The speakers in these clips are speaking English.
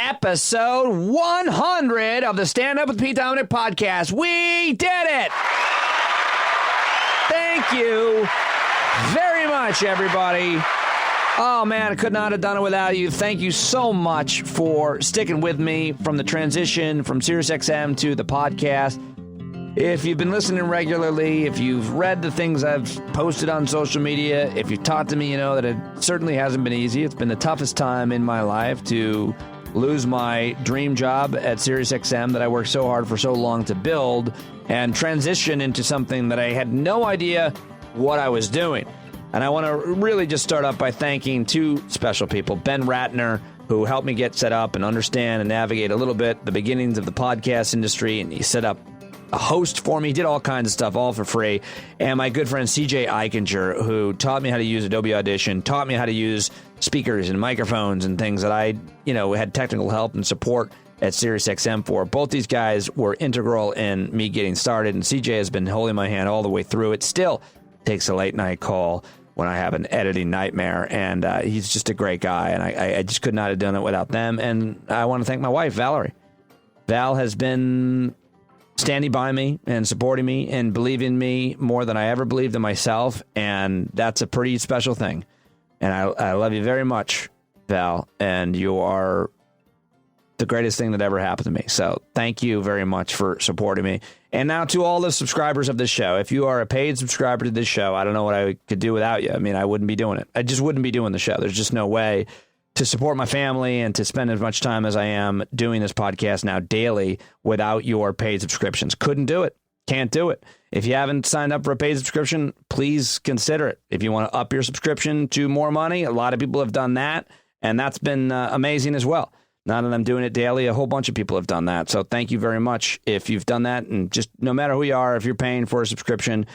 episode 100 of the Stand Up with Pete Dominic podcast. We did it! Thank you very much, everybody. Oh, man, I could not have done it without you. Thank you so much for sticking with me from the transition from SiriusXM to the podcast. If you've been listening regularly, if you've read the things I've posted on social media, if you've talked to me, you know that it certainly hasn't been easy. It's been the toughest time in my life to lose my dream job at SiriusXM that I worked so hard for so long to build and transition into something that I had no idea what I was doing. And I want to really just start off by thanking two special people, Ben Ratner, who helped me get set up and understand and navigate a little bit the beginnings of the podcast industry, and he set up a host for me, did all kinds of stuff, all for free. And my good friend CJ Eichinger, who taught me how to use Adobe Audition, taught me how to use speakers and microphones and things that I, had technical help and support at SiriusXM for. Both these guys were integral in me getting started, and CJ has been holding my hand all the way through. It still takes a late night call when I have an editing nightmare, and he's just a great guy, and I just could not have done it without them. And I want to thank my wife, Valerie. Val has been standing by me and supporting me and believing in me more than I ever believed in myself, and that's a pretty special thing. And I love you very much, Val, and you are the greatest thing that ever happened to me. So thank you very much for supporting me. And now to all the subscribers of this show. If you are a paid subscriber to this show, I don't know what I could do without you. I mean, I wouldn't be doing it. I just wouldn't be doing the show. There's just no way to support my family and to spend as much time as I am doing this podcast now daily without your paid subscriptions. Couldn't do it. Can't do it. If you haven't signed up for a paid subscription, please consider it. If you want to up your subscription to more money, a lot of people have done that, and that's been amazing as well. Not that I'm doing it daily, a whole bunch of people have done that. So thank you very much if you've done that. And just no matter who you are, if you're paying for a subscription,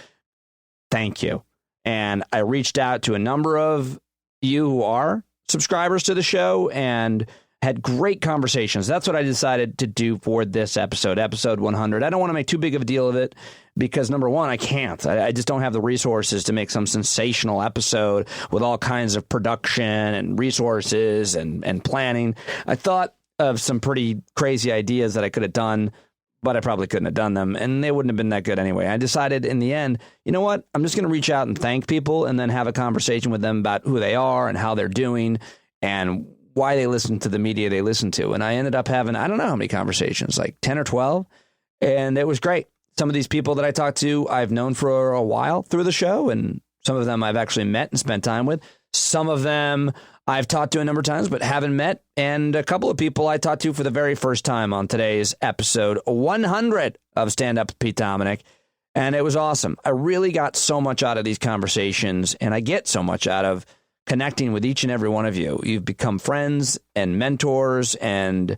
thank you. And I reached out to a number of you who are subscribers to the show and had great conversations. That's what I decided to do for this episode 100. I don't want to make too big of a deal of it because, number one, I can't. I just don't have the resources to make some sensational episode with all kinds of production and resources and planning. I thought of some pretty crazy ideas that I could have done, but I probably couldn't have done them, and they wouldn't have been that good anyway. I decided in the end, you know what? I'm just going to reach out and thank people and then have a conversation with them about who they are and how they're doing and why they listen to the media they listen to. And I ended up having, I don't know how many conversations, like 10 or 12, and it was great. Some of these people that I talked to, I've known for a while through the show, and some of them I've actually met and spent time with. Some of them I've talked to a number of times but haven't met, and a couple of people I talked to for the very first time on today's episode 100 of Stand Up with Pete Dominic, and it was awesome. I really got so much out of these conversations, and I get so much out of connecting with each and every one of you. You've become friends and mentors and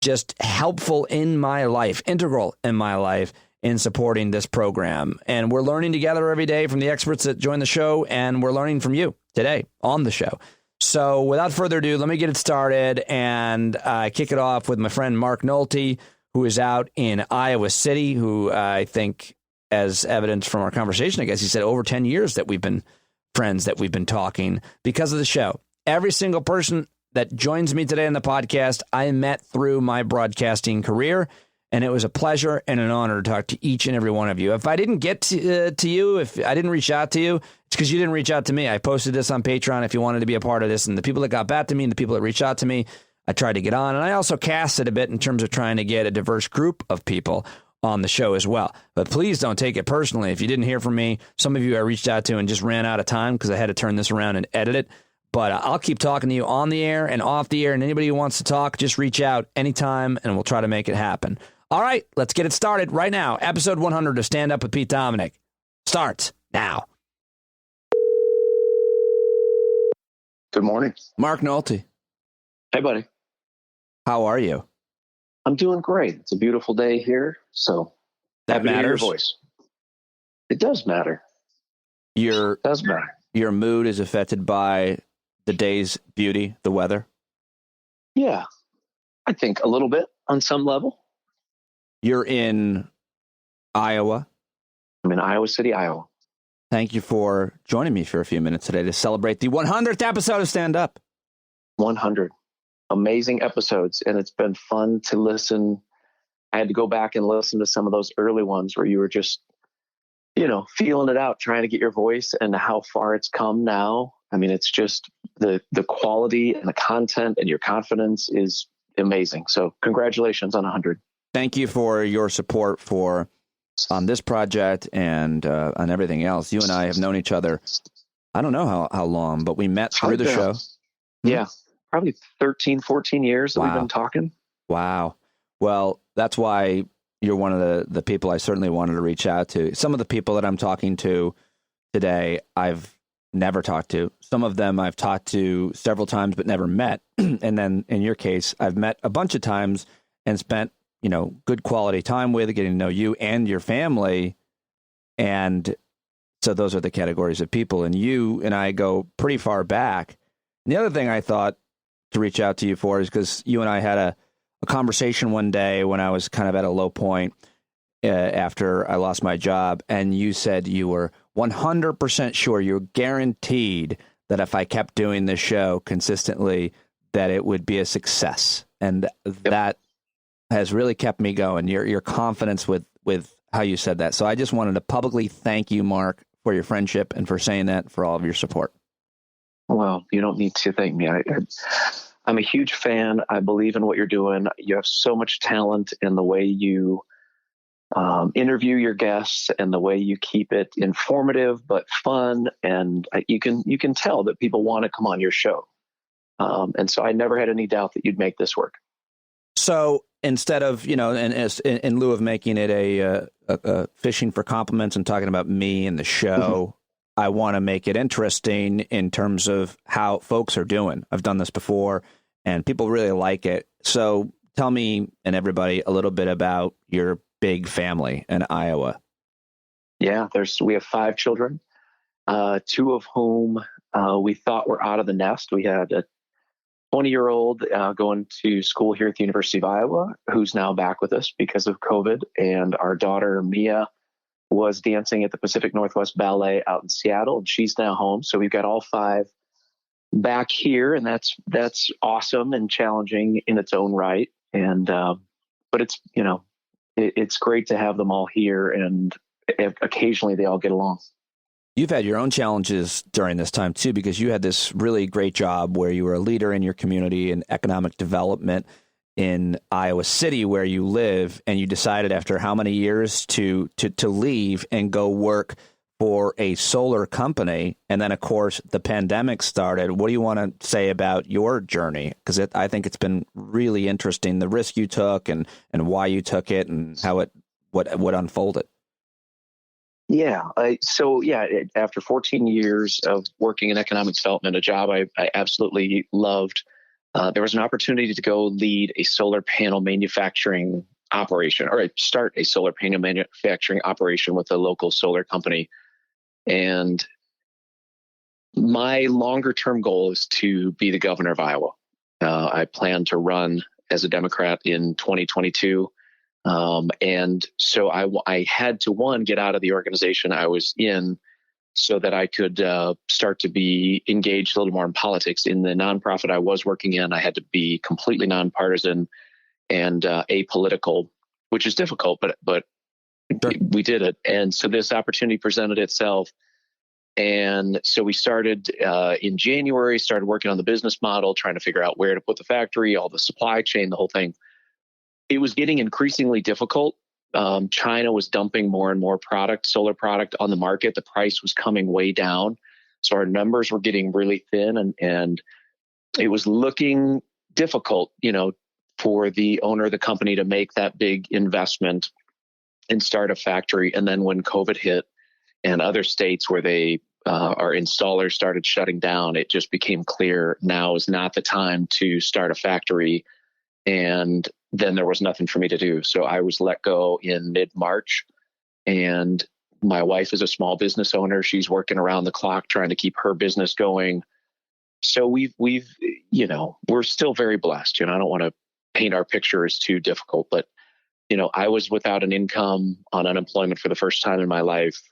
just helpful in my life, integral in my life in supporting this program. And we're learning together every day from the experts that join the show, and we're learning from you today on the show. So without further ado, let me get it started and kick it off with my friend Mark Nolte, who is out in Iowa City, who I think, as evidence from our conversation, I guess he said over 10 years that we've been friends, that we've been talking because of the show. Every single person that joins me today on the podcast, I met through my broadcasting career, and it was a pleasure and an honor to talk to each and every one of you. If I didn't get to you, if I didn't reach out to you, it's because you didn't reach out to me. I posted this on Patreon if you wanted to be a part of this, and the people that got back to me and the people that reached out to me, I tried to get on, and I also cast it a bit in terms of trying to get a diverse group of people on the show as well. But please don't take it personally. If you didn't hear from me, some of you I reached out to and just ran out of time because I had to turn this around and edit it. But I'll keep talking to you on the air and off the air, and anybody who wants to talk, just reach out anytime, and we'll try to make it happen. All right, let's get it started right now. Episode 100 of Stand Up with Pete Dominic starts now. Good morning. Mark Nolte. Hey, buddy. How are you? I'm doing great. It's a beautiful day here, so that matters. To hear your voice. It does matter. It does matter. Your mood is affected by the day's beauty, the weather? Yeah, I think a little bit on some level. You're in Iowa? I'm in Iowa City, Iowa. Thank you for joining me for a few minutes today to celebrate the 100th episode of Stand Up. 100. amazing episodes, and it's been fun to listen. I had to go back and listen to some of those early ones where you were just, feeling it out, trying to get your voice, and how far it's come now. I mean, it's just the quality and the content and your confidence is amazing. So congratulations on 100. Thank you for your support on this project and on everything else. You and I have known each other, I don't know how long, but we met through the show. Yeah, probably 13, 14 years that we've been talking. Wow. Well, that's why you're one of the people I certainly wanted to reach out to. Some of the people that I'm talking to today, I've never talked to. Some of them I've talked to several times but never met. And then in your case, I've met a bunch of times and spent, good quality time with, getting to know you and your family. And so those are the categories of people. And you and I go pretty far back. And the other thing I thought to reach out to you for is because you and I had a conversation one day when I was kind of at a low point after I lost my job. And you said you were 100% sure, you're guaranteed that if I kept doing this show consistently, that it would be a success. And that has really kept me going. Your confidence with how you said that. So I just wanted to publicly thank you, Mark, for your friendship and for saying that, for all of your support. Well, you don't need to thank me. I'm a huge fan. I believe in what you're doing. You have so much talent in the way you interview your guests and the way you keep it informative but fun. And you can tell that people want to come on your show. And so I never had any doubt that you'd make this work. So instead of, in lieu of making it a fishing for compliments and talking about me and the show, I want to make it interesting in terms of how folks are doing. I've done this before and people really like it. So tell me and everybody a little bit about your big family in Iowa. Yeah, we have 5 children, 2 of whom we thought were out of the nest. We had a 20-year-old going to school here at the University of Iowa, who's now back with us because of COVID. And our daughter, Mia, was dancing at the Pacific Northwest Ballet out in Seattle, and she's now home. So we've got all 5 back here, and that's awesome and challenging in its own right. And but it's it's great to have them all here, and occasionally they all get along. You've had your own challenges during this time, too, because you had this really great job where you were a leader in your community in economic development in Iowa City, where you live, and you decided after how many years to leave and go work for a solar company. And then, of course, the pandemic started. What do you want to say about your journey? Because I think it's been really interesting, the risk you took and why you took it and how what unfolded. Yeah. After 14 years of working in economic development, a job I absolutely loved, there was an opportunity to go lead a solar panel manufacturing operation, or start a solar panel manufacturing operation with a local solar company. And my longer term goal is to be the governor of Iowa. I plan to run as a Democrat in 2022. And so I had to, get out of the organization I was in so that I could start to be engaged a little more in politics. In the nonprofit I was working in, I had to be completely nonpartisan and apolitical, which is difficult, but Sure. We did it. And so this opportunity presented itself. And so we started in January, started working on the business model, trying to figure out where to put the factory, all the supply chain, the whole thing. It was getting increasingly difficult. China was dumping more and more solar product on the market. The price was coming way down. So our numbers were getting really thin, and it was looking difficult, for the owner of the company to make that big investment and start a factory. And then when COVID hit and other states where our installers started shutting down, it just became clear now is not the time to start a factory. And then there was nothing for me to do. So I was let go in mid-March, and my wife is a small business owner. She's working around the clock trying to keep her business going. So we're still very blessed. I don't want to paint our picture as too difficult, but I was without an income on unemployment for the first time in my life.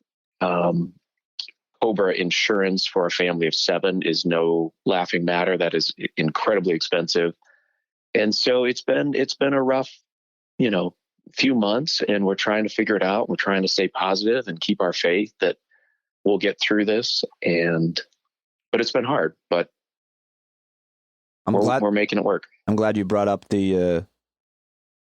COBRA insurance for a family of 7 is no laughing matter. That is incredibly expensive. And so it's been a rough, few months, and we're trying to figure it out. We're trying to stay positive and keep our faith that we'll get through this. But it's been hard, but we're making it work. I'm glad you brought up the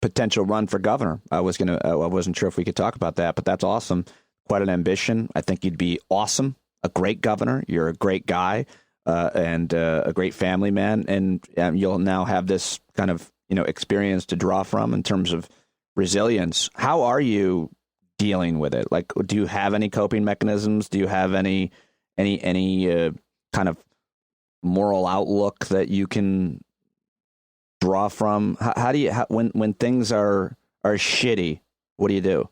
potential run for governor. I wasn't sure if we could talk about that, but that's awesome. Quite an ambition. I think you'd be awesome. A great governor. You're a great guy, and a great family man. And you'll now have this kind of, experience to draw from in terms of resilience. How are you dealing with it? Like, do you have any coping mechanisms? Do you have any kind of moral outlook that you can draw from? How do you, when things are shitty, what do you do?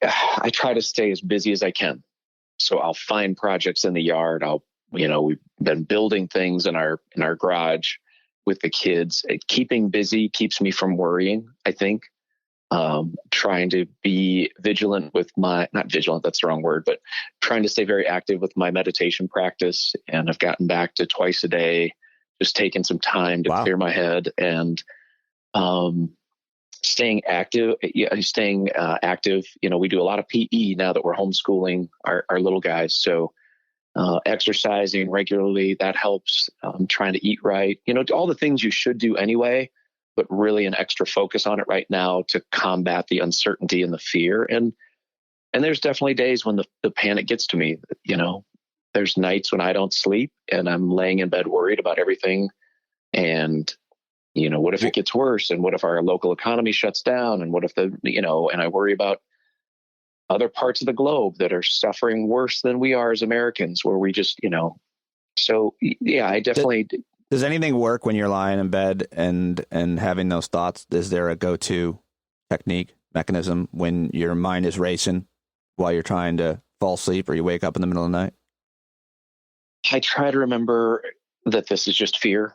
I try to stay as busy as I can. So I'll find projects in the yard. We've been building things in our garage with the kids. Keeping busy keeps me from worrying, I think. Trying to be vigilant with not vigilant, that's the wrong word, but trying to stay very active with my meditation practice. And I've gotten back to twice a day, just taking some time to clear my head, and staying active. We do a lot of PE now that we're homeschooling our little guys. So exercising regularly, that helps. Trying to eat right, all the things you should do anyway, but really an extra focus on it right now to combat the uncertainty and the fear. And there's definitely days when the panic gets to me. There's nights when I don't sleep and I'm laying in bed worried about everything. And, what if it gets worse? And what if our local economy shuts down? And what if and I worry about other parts of the globe that are suffering worse than we are as Americans, where we just, so yeah, I definitely. Does anything work when you're lying in bed and having those thoughts? Is there a go-to technique, mechanism when your mind is racing while you're trying to fall asleep, or you wake up in the middle of the night? I try to remember that this is just fear,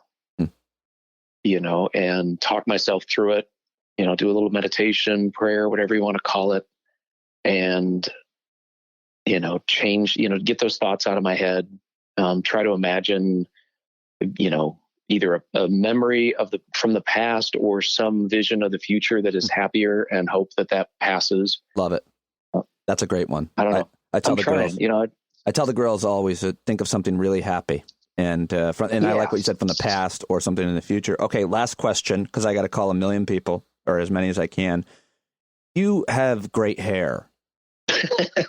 and talk myself through it, do a little meditation, prayer, whatever you want to call it. And, change, get those thoughts out of my head. Try to imagine, either a memory from the past or some vision of the future that is happier, and hope that passes. Love it. That's a great one. I don't know. I tell the girls, I tell the girls always to think of something really happy. And I like what you said, from the past or something in the future. Okay. Last question, because I got to call 1 million people, or as many as I can. You have great hair.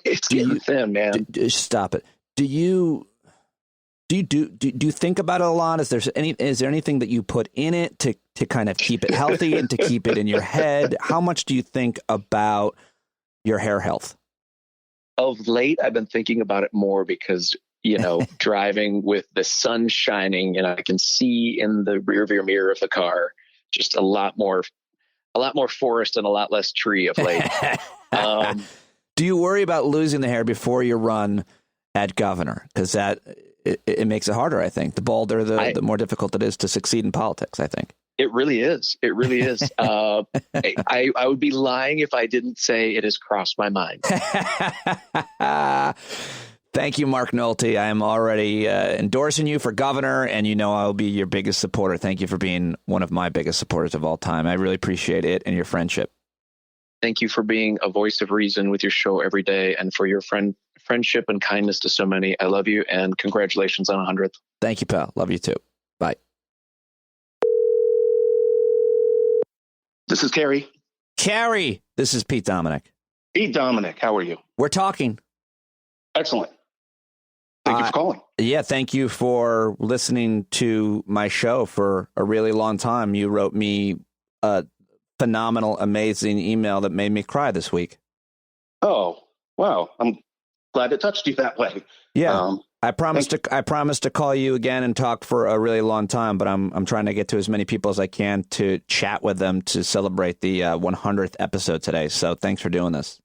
It's getting thin, man. Stop it. Do you think about it a lot? Is there anything that you put in it to kind of keep it healthy and to keep it in your head? How much do you think about your hair health? Of late, I've been thinking about it more because, driving with the sun shining and I can see in the rearview mirror of the car, just a lot more forest and a lot less tree of late. Do you worry about losing the hair before you run at governor? Because it makes it harder, I think. The bolder, the more difficult it is to succeed in politics, I think. It really is. It really is. I would be lying if I didn't say it has crossed my mind. Thank you, Mark Nolte. I am already endorsing you for governor, and I'll be your biggest supporter. Thank you for being one of my biggest supporters of all time. I really appreciate it and your friendship. Thank you for being a voice of reason with your show every day, and for your friendship and kindness to so many. I love you, and congratulations on 100th. Thank you, pal. Love you too. Bye. This is Carrie. Carrie, this is Pete Dominic. Pete Dominic, how are you? We're talking. Excellent. Thank you for calling. Yeah, thank you for listening to my show for a really long time. You wrote me a phenomenal, amazing email that made me cry this week. Oh, wow. I'm glad it touched you that way. Yeah. I promised to call you again and talk for a really long time, but I'm trying to get to as many people as I can to chat with them to celebrate the 100th episode today. So thanks for doing this.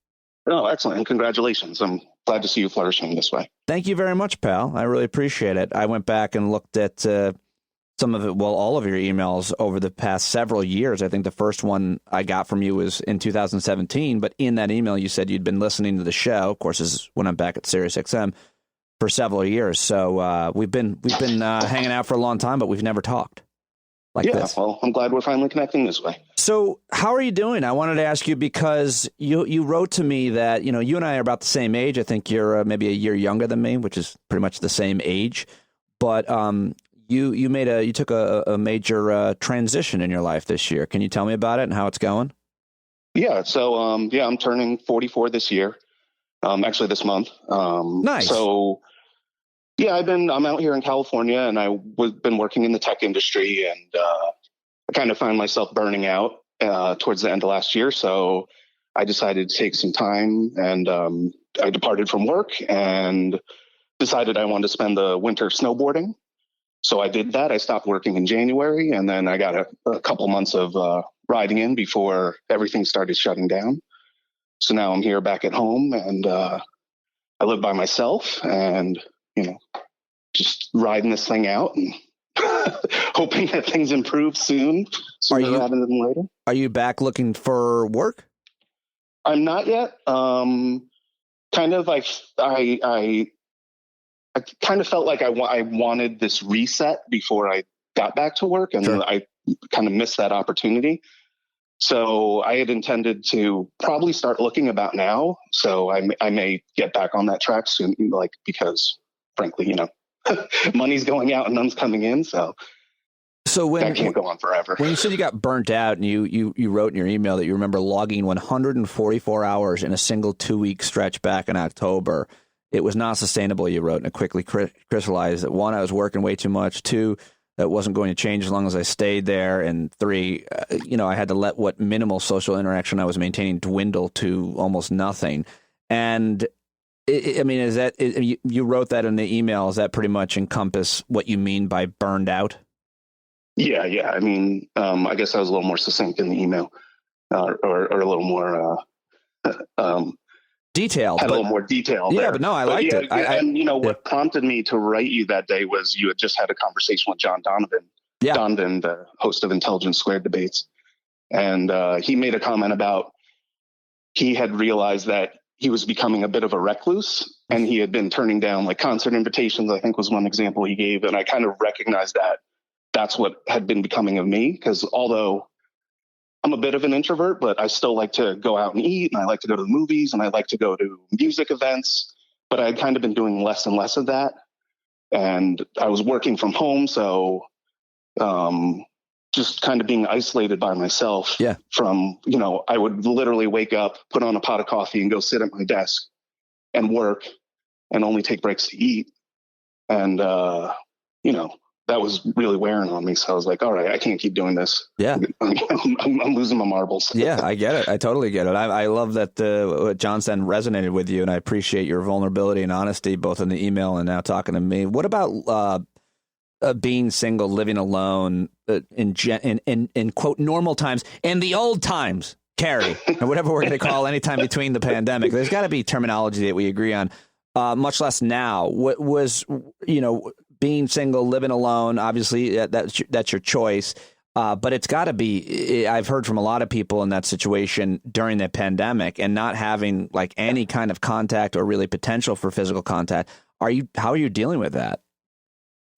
Oh, excellent. And congratulations. I'm glad to see you flourishing this way. Thank you very much, pal. I really appreciate it. I went back and looked at some of it, all of your emails over the past several years. I think the first one I got from you was in 2017, but in that email you said you'd been listening to the show. Of course, this is when I'm back at Sirius XM for several years. So we've been hanging out for a long time, but we've never talked. like this. Well, I'm glad we're finally connecting this way. So how are you doing? I wanted to ask you because you wrote to me that, you and I are about the same age. I think you're maybe a year younger than me, which is pretty much the same age. But you took a major transition in your life this year. Can you tell me about it and how it's going? Yeah. So, I'm turning 44 this year. Actually this month. Nice. So yeah, I'm out here in California, and been working in the tech industry, and I kind of find myself burning out towards the end of last year. So I decided to take some time, and I departed from work and decided I wanted to spend the winter snowboarding. So I did that. I stopped working in January, and then I got a couple months of riding in before everything started shutting down. So now I'm here back at home, and I live by myself, and just riding this thing out and hoping that things improve sooner rather than later. Are you back looking for work? I'm not yet. Kind of like I kind of felt like I wanted this reset before I got back to work, and Sure. I kind of missed that opportunity. So I had intended to probably start looking about now. So I may get back on that track soon, because frankly, money's going out and none's coming in. So that can't go on forever. When you said you got burnt out, and you wrote in your email that you remember logging 144 hours in a single 2-week stretch back in October, it was not sustainable, you wrote, and it quickly crystallized that 1, I was working way too much, 2, that wasn't going to change as long as I stayed there, and 3, I had to let what minimal social interaction I was maintaining dwindle to almost nothing. And is that you wrote that in the email? Does that pretty much encompass what you mean by burned out? Yeah. I guess I was a little more succinct in the email, or a little more detailed. Had a little more detail. Yeah, there. but no, I liked it. What prompted me to write you that day was you had just had a conversation with John Donovan. Yeah. Donovan, the host of Intelligence Squared debates, and he made a comment about he had realized that he was becoming a bit of a recluse, and he had been turning down concert invitations, I think was one example he gave. And I kind of recognized that that's what had been becoming of me, because although I'm a bit of an introvert, but I still like to go out and eat, and I like to go to the movies, and I like to go to music events, but I had kind of been doing less and less of that. And I was working from home. So just kind of being isolated by myself from, I would literally wake up, put on a pot of coffee, and go sit at my desk and work, and only take breaks to eat. And, that was really wearing on me. So I was like, all right, I can't keep doing this. Yeah. I'm losing my marbles. Yeah, I get it. I totally get it. I love that what John said resonated with you, and I appreciate your vulnerability and honesty, both in the email and now talking to me. What about being single, living alone in quote normal times and the old times, Carrie, or whatever we're going to call any time between the pandemic? There's got to be terminology that we agree on, much less now. What was, being single, living alone, obviously that's your choice. But it's got to be, I've heard from a lot of people in that situation during the pandemic and not having any kind of contact or really potential for physical contact. How are you dealing with that?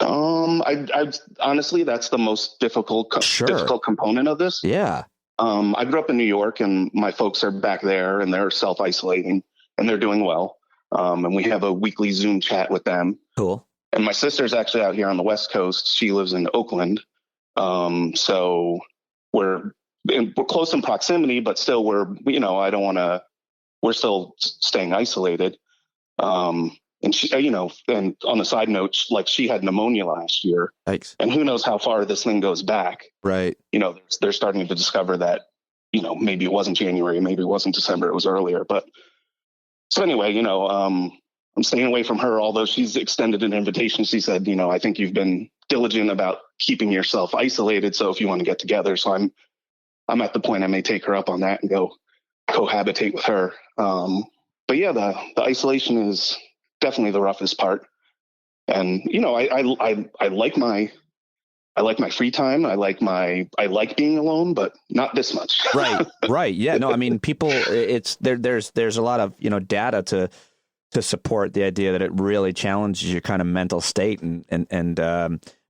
I honestly, that's the most difficult component of this. Yeah. I grew up in New York, and my folks are back there, and they're self-isolating, and they're doing well. And we have a weekly Zoom chat with them. Cool. And my sister's actually out here on the West Coast. She lives in Oakland. So we're close in proximity, but still we're still staying isolated. And she, and on a side note, she had pneumonia last year. Thanks. And who knows how far this thing goes back. Right. They're starting to discover that, maybe it wasn't January, maybe it wasn't December, it was earlier. But so anyway, I'm staying away from her, although she's extended an invitation. She said, I think you've been diligent about keeping yourself isolated. So if you want to get together, so I'm at the point I may take her up on that and go cohabitate with her. But yeah, the isolation is definitely the roughest part. And, I like my free time. I like being alone, but not this much. Right. Right. Yeah. No, I mean, people, there's a lot of, data to support the idea that it really challenges your kind of mental state and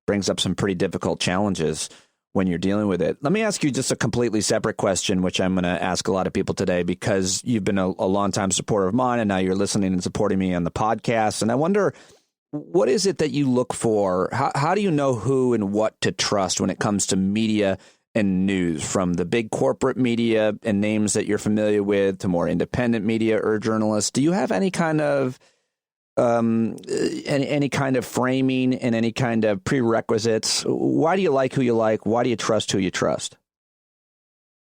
brings up some pretty difficult challenges. when you're dealing with it. Let me ask you just a completely separate question, which I'm going to ask a lot of people today, because you've been a longtime supporter of mine, and now you're listening and supporting me on the podcast. And I wonder, what is it that you look for? How do you know who and what to trust when it comes to media and news, from the big corporate media and names that you're familiar with to more independent media or journalists? Do you have any kind of any kind of framing and any kind of prerequisites? Why do you like who you like? Why do you trust who you trust?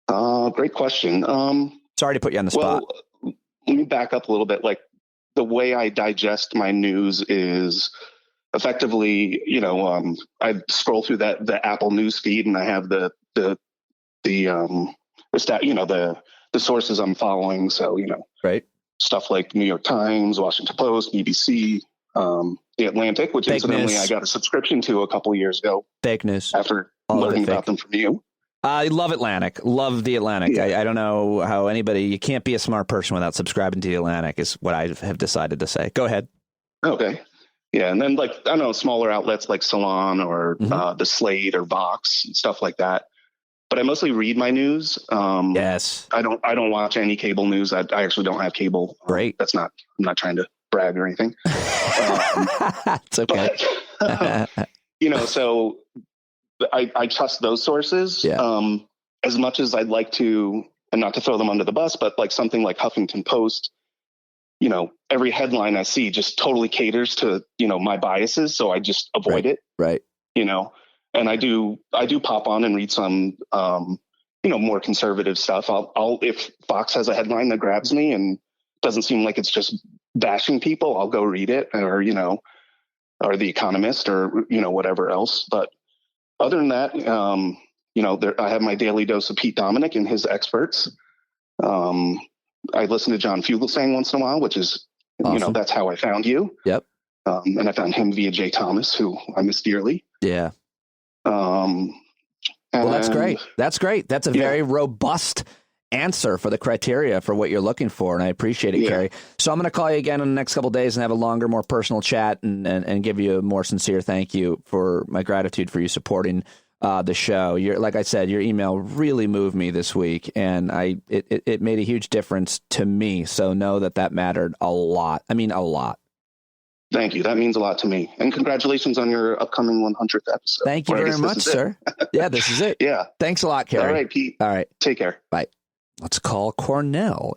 Great question. Sorry to put you on the spot. Well, let me back up a little bit. Like, the way I digest my news is effectively, I scroll through the Apple news feed, and I have the sources I'm following. So, right. Stuff like New York Times, Washington Post, BBC, The Atlantic, which incidentally I got a subscription to a couple of years ago. Fake news. After learning about them from you. I love Atlantic. Love The Atlantic. Yeah. I don't know how you can't be a smart person without subscribing to The Atlantic, is what I have decided to say. Go ahead. Okay. Yeah. And then, like, I don't know, smaller outlets like Salon or The Slate or Vox and stuff like that. But I mostly read my news. Yes. I don't watch any cable news. I actually don't have cable. Great. I'm not trying to brag or anything. It's okay. But, so I trust those sources. Yeah. As much as I'd like to, and not to throw them under the bus, but like something like Huffington Post, every headline I see just totally caters to, my biases. So I just avoid it. Right. And I do pop on and read some, more conservative stuff. I'll if Fox has a headline that grabs me and doesn't seem like it's just bashing people, I'll go read it, or The Economist, or, whatever else. But other than that, I have my daily dose of Pete Dominick and his experts. I listen to John Fugelsang once in a while, which is, awesome. That's how I found you. Yep. And I found him via Jay Thomas, who I miss dearly. Yeah. Well, that's great. That's great. That's a very robust answer for the criteria for what you're looking for, and I appreciate it, Kerry. So I'm going to call you again in the next couple of days and have a longer, more personal chat, and give you a more sincere thank you for my gratitude for you supporting the show. Like I said, your email really moved me this week, and it made a huge difference to me. So know that mattered a lot. I mean, a lot. Thank you. That means a lot to me. And congratulations on your upcoming 100th episode. Thank you very much, sir. Yeah, this is it. Yeah. Thanks a lot, Kerry. All right, Pete. All right. Take care. Bye. Let's call Cornell.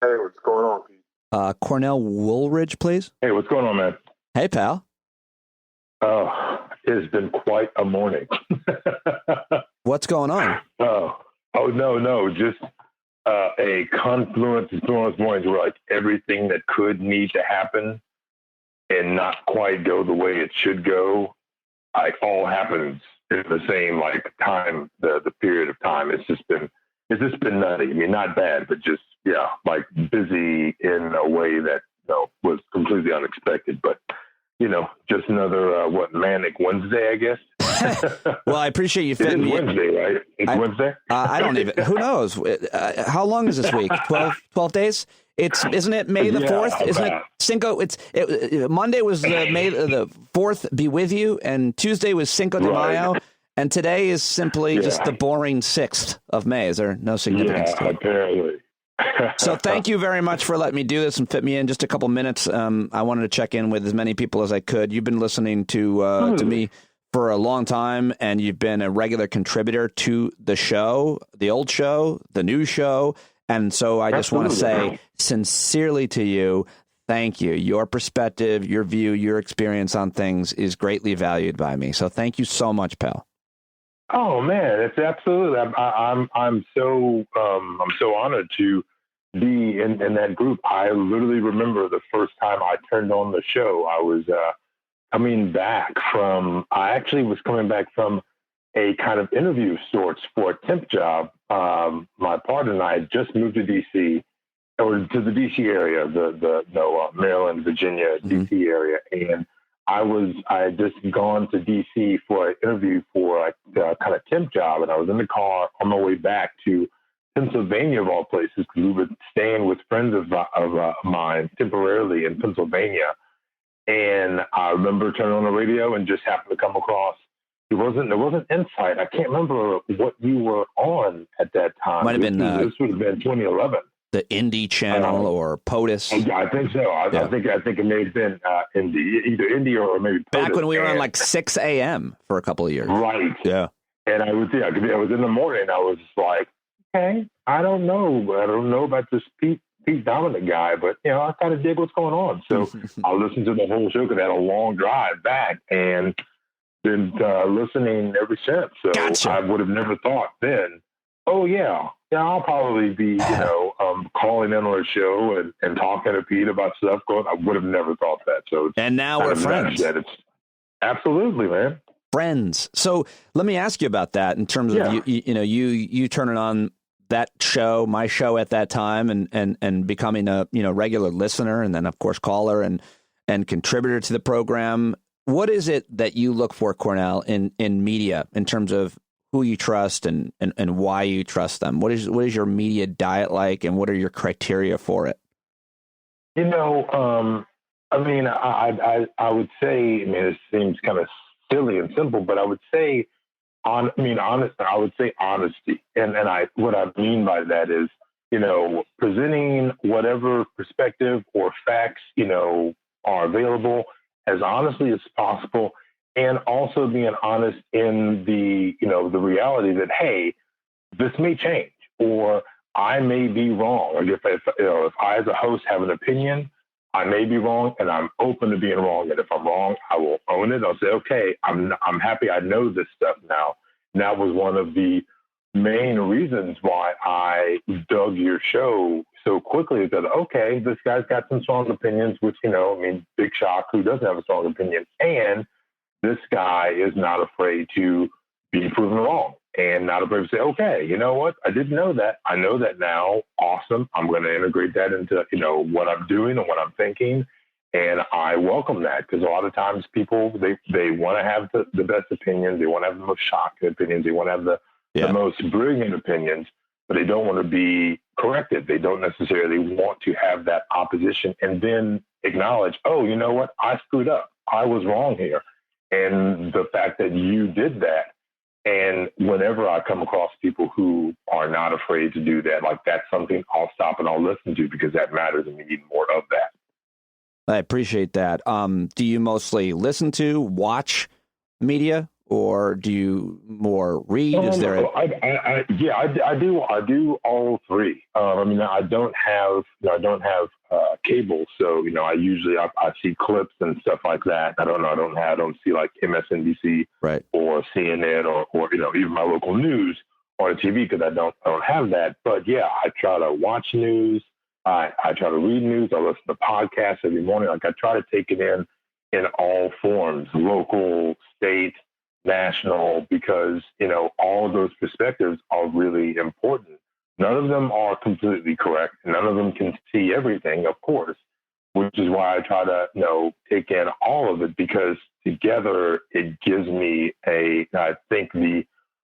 Hey, what's going on, Pete? Cornell Woolridge, please. Hey, what's going on, man? Hey, pal. Oh, it's been quite a morning. What's going on? Oh, no, just a confluence of mornings where, like, everything that could need to happen and not quite go the way it should go, like, all happens in the same, like, time, the period of time. It's just been nutty. I mean, not bad, but just, like, busy in a way that was completely unexpected. But just another manic Wednesday, I guess. Well, I appreciate you fitting me. It's Wednesday, right? It's Wednesday. I don't even. Who knows? How long is this week? 12 days. Isn't it May the 4th? Isn't it Cinco? Monday was May the 4th. Be with you, and Tuesday was Cinco de Mayo, and today is simply just the boring 6th of May. Is there no significance to it? Apparently. So thank you very much for letting me do this and fit me in just a couple minutes. I wanted to check in with as many people as I could. You've been listening to me for a long time, and you've been a regular contributor to the show, the old show, the new show. And so I just want to say sincerely to you, thank you. Your perspective, your view, your experience on things is greatly valued by me. So thank you so much, pal. Oh man, it's absolutely. I'm so honored to be in that group. I literally remember the first time I turned on the show. I was coming back from a kind of interview of sorts for a temp job. My partner and I had just moved to DC, or to the DC area, the Maryland, Virginia, DC area, and I had just gone to DC for an interview for a kind of temp job, and I was in the car on my way back to Pennsylvania, of all places, because we were staying with friends of mine temporarily in Pennsylvania. And I remember turning on the radio and just happened to come across. There wasn't Insight. I can't remember what you were on at that time. Might have been this would have been 2011. The Indie Channel or POTUS. Yeah, I think so. I think it may have been Indie, either Indie or maybe POTUS. Back when we were on like 6 a.m. for a couple of years. Right. Yeah. And I was in the morning. I was like, okay, I don't know about this Pete Dominic guy, but I kind of dig what's going on. So I listened to the whole show because I had a long drive back and been listening ever since. So gotcha. I would have never thought then, oh yeah, I'll probably be, calling in on a show and talking to Pete about stuff going. I would have never thought that. So and now we're friends. Absolutely, man. Friends. So let me ask you about that in terms of you turning on that show, my show at that time, and becoming a regular listener, and then of course caller and contributor to the program. What is it that you look for, Cornell, in media in terms of who you trust and why you trust them? What is your media diet like, and what are your criteria for it? I would say, it seems kind of silly and simple, but I would say, I would say honesty. And what I mean by that is, presenting whatever perspective or facts, are available as honestly as possible, and also being honest in the reality that, hey, this may change, or I may be wrong. Or if I as a host have an opinion, I may be wrong, and I'm open to being wrong. And if I'm wrong, I will own it. I'll say, okay, I'm happy I know this stuff now. And that was one of the main reasons why I dug your show so quickly. That, okay, this guy's got some strong opinions, which, big shock, who doesn't have a strong opinion? And this guy is not afraid to be proven wrong and not afraid to say, okay, you know what? I didn't know that. I know that now. Awesome. I'm going to integrate that into, what I'm doing and what I'm thinking. And I welcome that, because a lot of times people, they want to have the best opinions. They want to have the most shocking opinions. They want to have the most brilliant opinions, but they don't want to be corrected. They don't necessarily want to have that opposition and then acknowledge, oh, you know what? I screwed up. I was wrong here. And the fact that you did that, and whenever I come across people who are not afraid to do that, like, that's something I'll stop and I'll listen to, because that matters, and we need more of that. I appreciate that. Do you mostly listen to, watch media, or do you more read? Is there? I do all three. I don't have cable, so I usually I see clips and stuff like that. I don't see like MSNBC or CNN or even my local news on the TV, because I don't have that. But yeah, I try to watch news. I try to read news. I listen to podcasts every morning. Like, I try to take it in all forms, local, state, national, because, all of those perspectives are really important. None of them are completely correct. None of them can see everything, of course, which is why I try to, take in all of it, because together it gives me I think the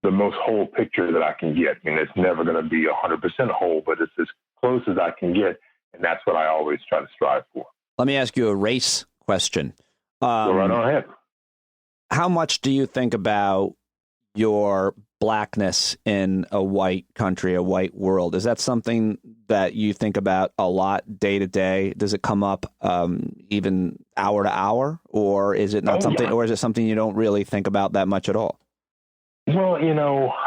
most whole picture that I can get. It's never going to be 100% whole, but it's as close as I can get. And that's what I always try to strive for. Let me ask you a race question. Go right on ahead. How much do you think about your blackness in a white country, a white world? Is that something that you think about a lot day to day? Does it come up even hour to hour, or is it not something, or is it something you don't really think about that much at all? Well,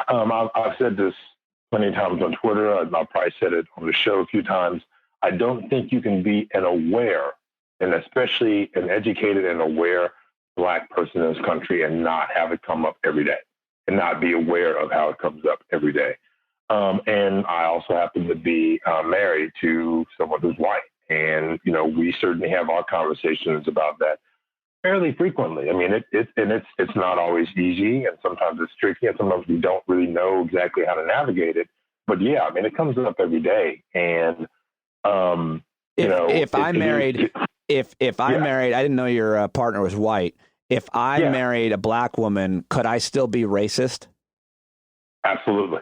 I've said this plenty of times on Twitter. I've probably said it on the show a few times. I don't think you can be an aware, and especially an educated and aware Black person in this country, and not have it come up every day, and not be aware of how it comes up every day. And I also happen to be married to someone who's white. And, we certainly have our conversations about that fairly frequently. It's not always easy, and sometimes it's tricky, and sometimes we don't really know exactly how to navigate it. But yeah, it comes up every day. And, if I'm married, I didn't know your partner was white. If I married a Black woman, could I still be racist? Absolutely.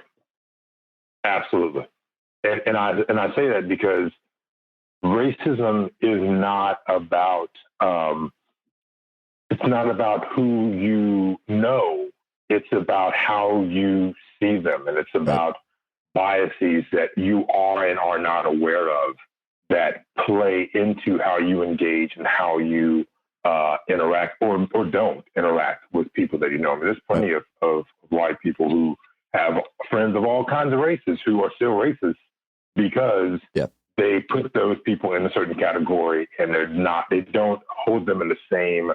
And I say that because racism is not about, it's not about who you know. It's about how you see them. And it's about biases that you are and are not aware of that play into how you engage and how you interact or don't interact with people that you know. I mean, there's plenty of white people who have friends of all kinds of races who are still racist because they put those people in a certain category and they don't hold them in the same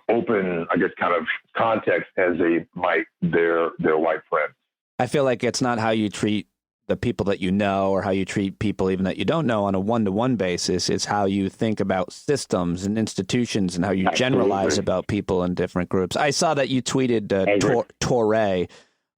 open, I guess, kind of context as they might their white friends. I feel like it's not how you treat the people that you know or how you treat people even that you don't know on a one-to-one basis. It's how you think about systems and institutions and how you generalize about people in different groups. I saw that you tweeted Torre,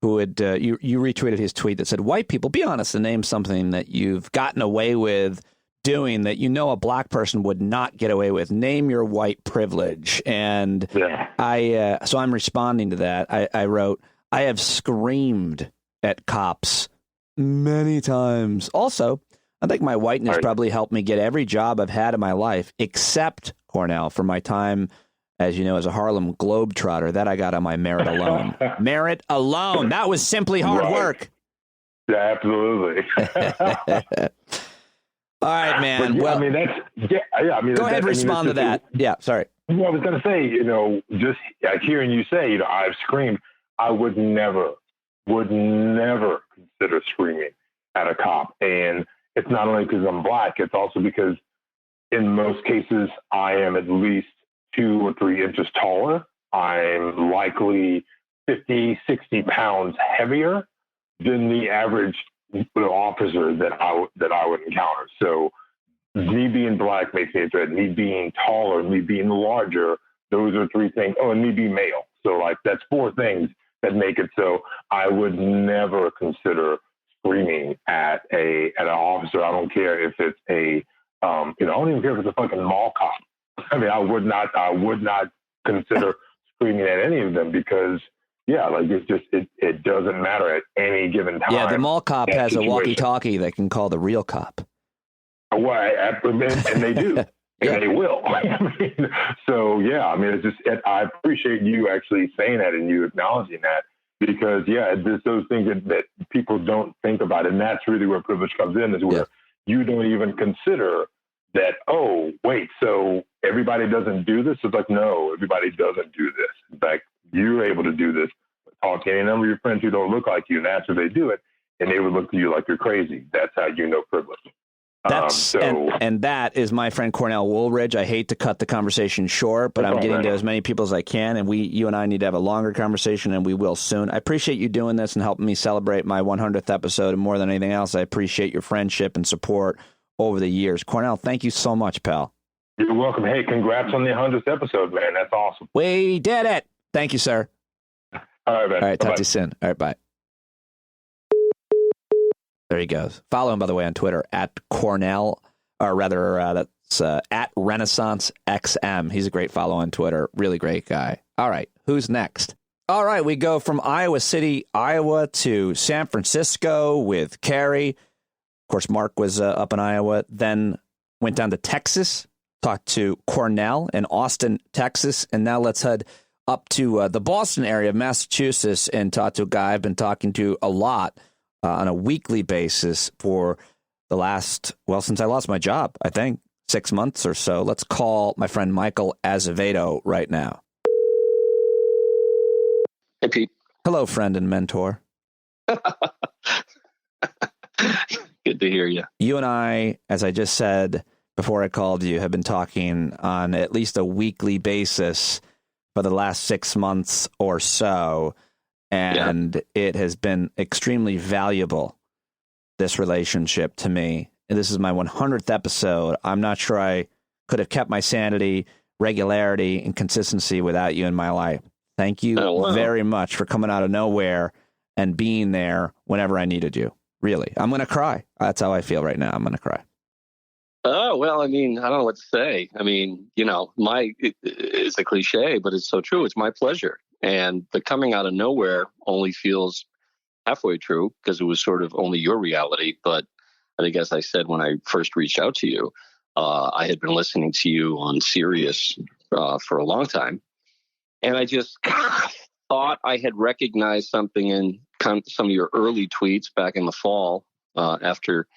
who had you retweeted his tweet that said, white people, be honest and name something that you've gotten away with doing that you know a black person would not get away with. Name your white privilege. And so I'm responding to that. I wrote, I have screamed at cops many times. Also, I think my whiteness probably helped me get every job I've had in my life, except, Cornell, for my time, as you know, as a Harlem Globetrotter. That I got on my merit alone. Merit alone. That was simply hard work. Yeah, absolutely. All right, man. Well, I mean, go ahead and respond to that. Yeah, sorry. Well, I was going to say, just like hearing you say, I've screamed. I would never consider screaming at a cop. And it's not only because I'm black, it's also because in most cases I am at least 2 or 3 inches taller. I'm likely 50, 60 pounds heavier than the average officer that I would encounter. So me being black makes me a threat. Me being taller, me being larger, those are 3 things. Oh, and me being male. So like that's 4 things that make it so I would never consider screaming at an officer. I don't care if it's I don't even care if it's a fucking mall cop. I mean, I would not consider screaming at any of them because it doesn't matter at any given time. Yeah, the mall cop has a walkie-talkie that can call the real cop. Well, and they do. And they will. It's just, I appreciate you actually saying that and you acknowledging that because, there's those things that people don't think about. And that's really where privilege comes in, is where you don't even consider that, oh, wait, so everybody doesn't do this? It's like, no, everybody doesn't do this. In fact, you're able to do this. Talk to any number of your friends who don't look like you, and after they do it, and they would look at you like you're crazy. That's how you know privilege. And that is my friend Cornell Woolridge. I hate to cut the conversation short, but I'm getting to as many people as I can, and you and I need to have a longer conversation, and we will soon. I appreciate you doing this and helping me celebrate my 100th episode, and more than anything else, I appreciate your friendship and support over the years. Cornell, thank you so much, pal. You're welcome. Hey, congrats on the 100th episode, man. That's awesome. We did it. Thank you, sir. All right, man. All right, talk to you soon. All right, bye. There he goes. Follow him, by the way, on Twitter at Cornell, or rather, that's at Renaissance XM. He's a great follow on Twitter. Really great guy. All right, who's next? All right, we go from Iowa City, Iowa to San Francisco with Carrie. Of course, Mark was up in Iowa, then went down to Texas, talked to Cornell in Austin, Texas, and now let's head up to the Boston area of Massachusetts and talk to a guy I've been talking to a lot on a weekly basis for the last, since I lost my job, I think 6 months or so. Let's call my friend Michael Azevedo right now. Hey, Pete. Hello, friend and mentor. Good to hear you. You and I, as I just said before I called you, have been talking on at least a weekly basis for the last 6 months or so. And it has been extremely valuable, this relationship to me. And this is my 100th episode. I'm not sure I could have kept my sanity, regularity, and consistency without you in my life. Thank you very much for coming out of nowhere and being there whenever I needed you. Really. I'm going to cry. That's how I feel right now. I'm going to cry. Oh, well, I mean, I don't know what to say. I mean, it's a cliche, but it's so true. It's my pleasure. And the coming out of nowhere only feels halfway true because it was sort of only your reality. But I think, as I said when I first reached out to you, I had been listening to you on Sirius for a long time, and I just thought I had recognized something in some of your early tweets back in the fall after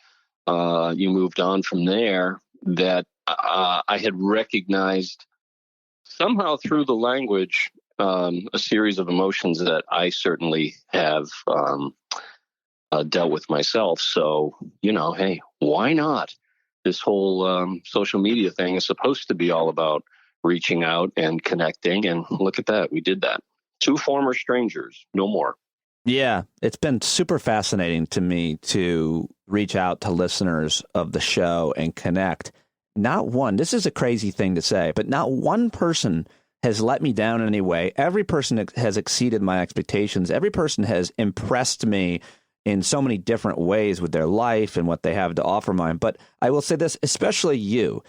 you moved on from there, that I had recognized somehow through the language a series of emotions that I certainly have dealt with myself. So, hey, why not? This whole social media thing is supposed to be all about reaching out and connecting. And look at that. We did that. 2 former strangers, no more. Yeah, it's been super fascinating to me to reach out to listeners of the show and connect. Not one, this is a crazy thing to say, but not one person has let me down in any way. Every person has exceeded my expectations. Every person has impressed me in so many different ways with their life and what they have to offer mine. But I will say this, especially you.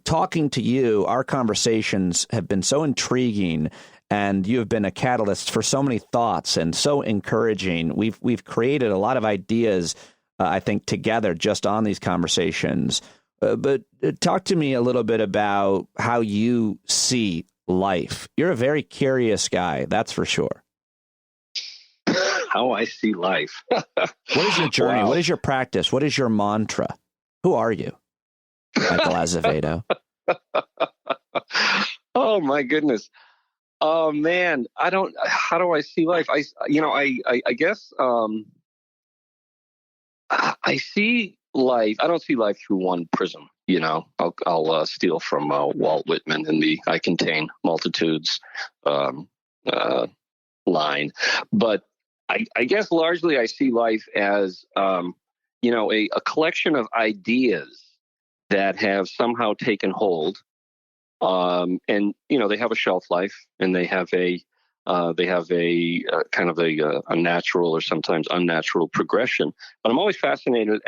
Talking to you, our conversations have been so intriguing, and you have been a catalyst for so many thoughts and so encouraging. We've created a lot of ideas, I think, together just on these conversations. But talk to me a little bit about how you see life. You're a very curious guy, that's for sure. How I see life. What is your journey? Wow. What is your practice? What is your mantra? Who are you, Michael Azevedo? Oh my goodness. Oh man, how do I see life? I guess I see life. I don't see life through one prism. I'll steal from Walt Whitman in the "I contain multitudes" line, but I guess largely I see life as a collection of ideas that have somehow taken hold, and they have a shelf life, and they have a kind of a natural or sometimes unnatural progression. But I'm always fascinated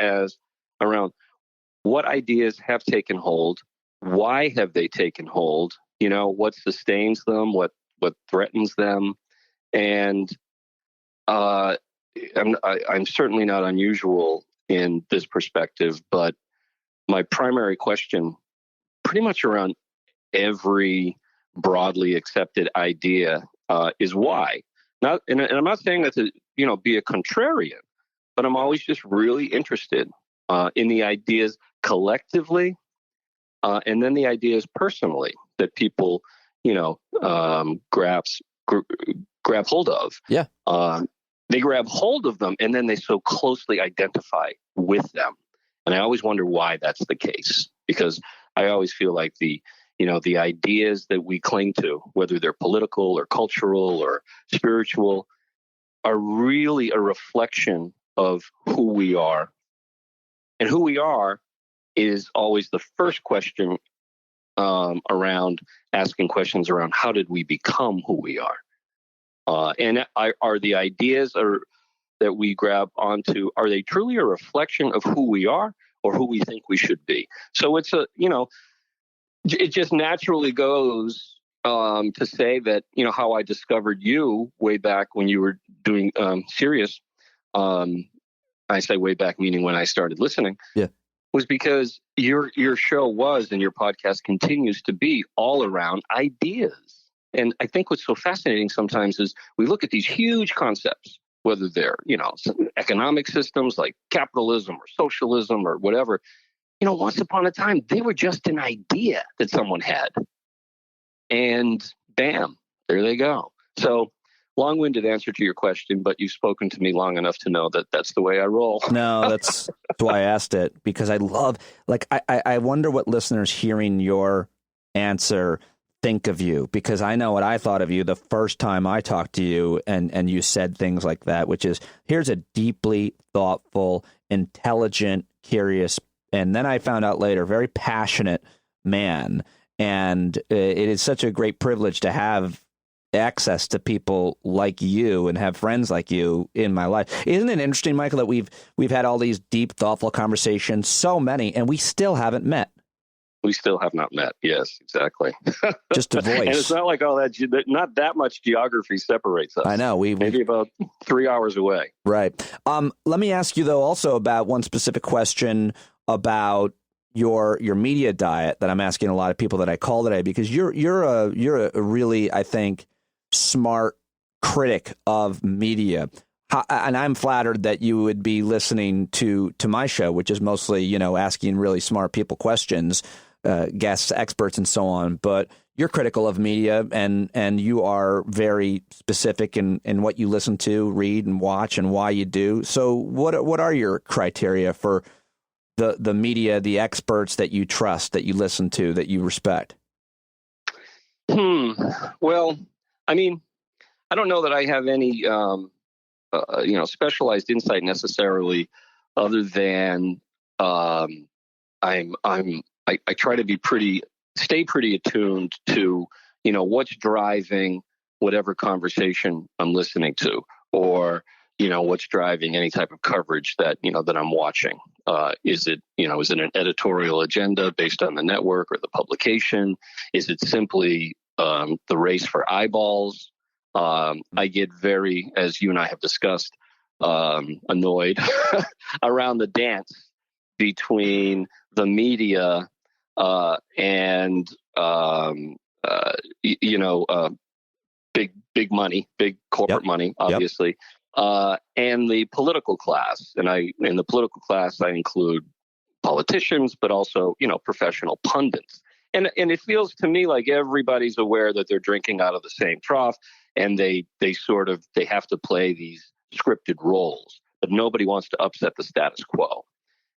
around what ideas have taken hold, why have they taken hold, what sustains them, what threatens them, and I'm certainly not unusual in this perspective, but my primary question pretty much around every broadly accepted idea is why. And I'm not saying that to be a contrarian, but I'm always just really interested in the ideas collectively, and then the ideas personally that people grab hold of. Yeah. They grab hold of them, and then they so closely identify with them. And I always wonder why that's the case, because I always feel like the ideas that we cling to, whether they're political or cultural or spiritual, are really a reflection of who we are. And who we are is always the first question around asking questions around how did we become who we are? And are the ideas that we grab onto, are they truly a reflection of who we are or who we think we should be? So it's it just naturally goes to say that, how I discovered you way back when you were doing Sirius, I say way back meaning when I started listening, was because your show was, and your podcast continues to be, all around ideas. And I think what's so fascinating sometimes is we look at these huge concepts, whether they're, economic systems like capitalism or socialism or whatever. Once upon a time, they were just an idea that someone had. And bam, there they go. So long-winded answer to your question, but you've spoken to me long enough to know that that's the way I roll. No, that's why I asked it, because I love, I wonder what listeners hearing your answer think of you, because I know what I thought of you the first time I talked to you, and you said things like that, which is, here's a deeply thoughtful, intelligent, curious, and then I found out later, very passionate man. And it is such a great privilege to have access to people like you and have friends like you in my life. Isn't it interesting, Michael, that we've had all these deep, thoughtful conversations, so many, and we still haven't met? We still have not met. Yes, exactly. Just a voice. And it's not like not that much geography separates us. I know. Maybe about 3 hours away. Right. Let me ask you, though, also about one specific question about your media diet that I'm asking a lot of people that I call today, because you're a really, I think, smart critic of media. And I'm flattered that you would be listening to my show, which is mostly, you know, asking really smart people questions, guests, experts, and so on. But you're critical of media, and you are very specific in what you listen to, read, and watch, and why you do. So what are your criteria for the media, the experts that you trust, that you listen to, that you respect? Well, I mean, I don't know that I have any, specialized insight necessarily, other than I try to stay pretty attuned to, you know, what's driving whatever conversation I'm listening to, or, you know, what's driving any type of coverage that I'm watching. Is it an editorial agenda based on the network or the publication? Is it simply the race for eyeballs? I get very, as you and I have discussed, annoyed around the dance between the media and big money, big corporate money, obviously, and the political class. And in the political class, I include politicians, but also, you know, professional pundits. And it feels to me like everybody's aware that they're drinking out of the same trough, and they have to play these scripted roles, but nobody wants to upset the status quo.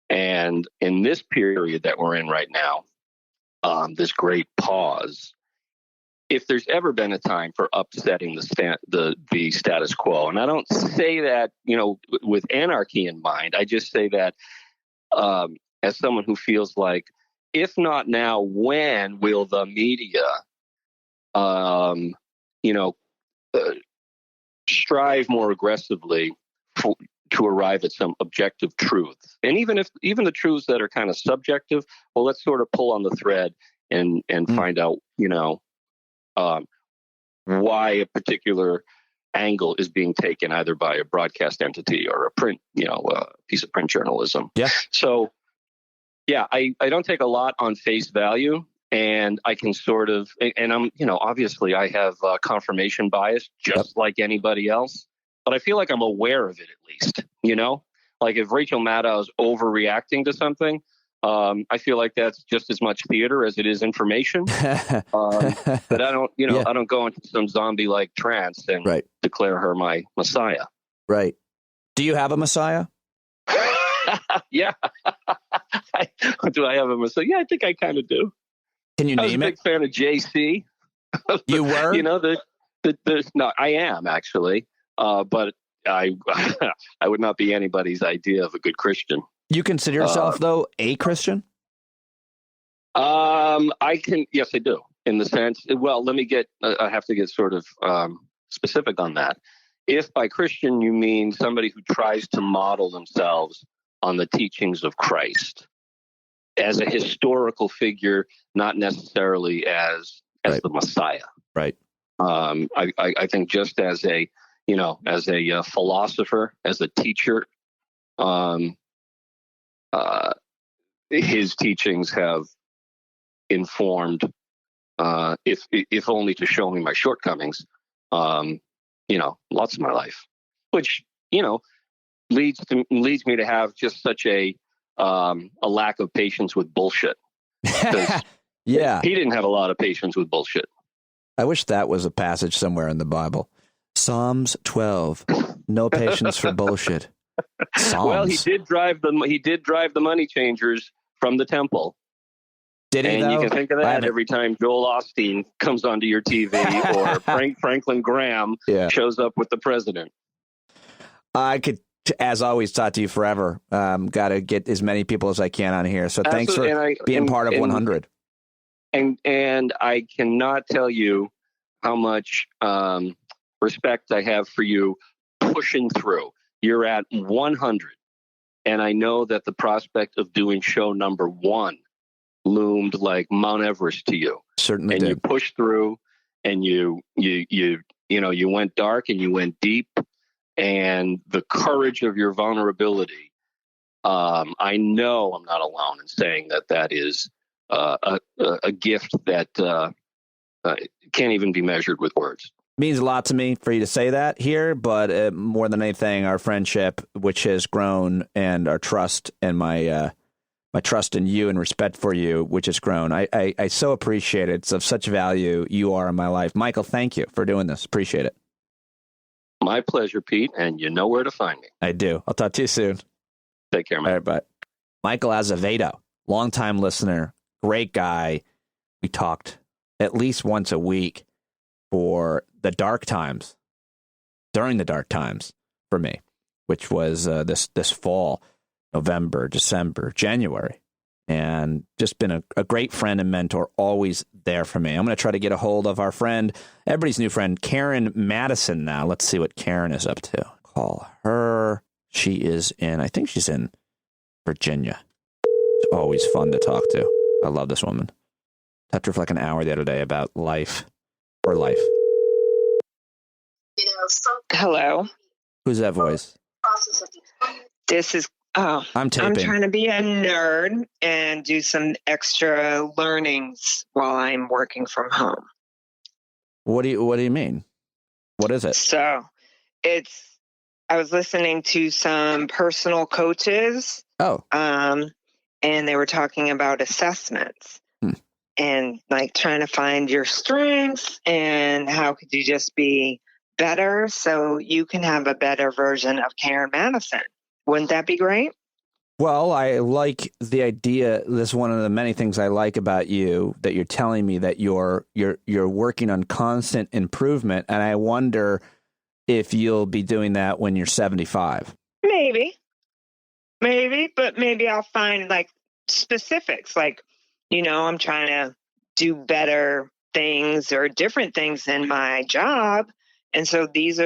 And in this period that we're in right now, this great pause, if there's ever been a time for upsetting the status quo, and I don't say that, you know, with anarchy in mind, I just say that as someone who feels like, if not now, when will the media, strive more aggressively to arrive at some objective truths? And even the truths that are kind of subjective, well, let's sort of pull on the thread and find out, you know, why a particular angle is being taken either by a broadcast entity or a print, a piece of print journalism. Yeah. So, yeah, I don't take a lot on face value, and I can sort of, and I'm, obviously I have confirmation bias just like anybody else, but I feel like I'm aware of it at least, like if Rachel Maddow's overreacting to something, I feel like that's just as much theater as it is information. But I don't, I don't go into some zombie-like trance and declare her my messiah. Right. Do you have a messiah? Yeah. Do I have a messiah? Yeah, I think I kind of do. Can you name it? I was a big fan of JC. You were? No, I am actually. But I would not be anybody's idea of a good Christian. You consider yourself, though, a Christian? Yes, I do. In the sense, well, I have to get sort of specific on that. If by Christian you mean somebody who tries to model themselves on the teachings of Christ as a historical figure, not necessarily as the Messiah. Right. I think just as a philosopher, as a teacher, his teachings have informed, if only to show me my shortcomings, lots of my life, which, leads me to have just such a lack of patience with bullshit. Yeah. He didn't have a lot of patience with bullshit. I wish that was a passage somewhere in the Bible. Psalms 12, no patience for bullshit. Psalms. Well, he did drive the money changers from the temple. Did he? And you can think of that every time Joel Osteen comes onto your TV or Franklin Graham shows up with the president. I could, as always, talk to you forever. Got to get as many people as I can on here. So thanks for being part of 100. And I cannot tell you how much respect I have for you pushing through. You're at 100. And I know that the prospect of doing show number 1 loomed like Mount Everest to you. Certainly and did. You pushed through, and you went dark and you went deep, and the courage of your vulnerability I know I'm not alone in saying that is a gift that can't even be measured with words. Means a lot to me for you to say that here, but more than anything, our friendship, which has grown, and our trust and my trust in you and respect for you, which has grown. I so appreciate it. It's of such value you are in my life. Michael, thank you for doing this. Appreciate it. My pleasure, Pete, and you know where to find me. I do. I'll talk to you soon. Take care, man. All right, bye. Michael Azevedo, longtime listener, great guy. We talked at least once a week for the dark times, during the dark times for me, which was this fall, November, December, January, and just been a great friend and mentor, always there for me. I'm going to try to get a hold of our friend, everybody's new friend, Karen Madison now. Let's see what Karen is up to. Call her. I think she's in Virginia. It's always fun to talk to. I love this woman. Talked to her for like an hour the other day about life. Her life. Hello. Who's that voice? This is, I'm taping. I'm trying to be a nerd and do some extra learnings while I'm working from home. What do you mean? What is it? So I was listening to some personal coaches. Oh. And they were talking about assessments and like trying to find your strengths and how could you just be better so you can have a better version of Karen Madison. Wouldn't that be great? Well, I like the idea. This is one of the many things I like about you, that you're telling me that you're working on constant improvement. And I wonder if you'll be doing that when you're 75. Maybe, but maybe I'll find like specifics, like, I'm trying to do better things or different things in my job. And so it's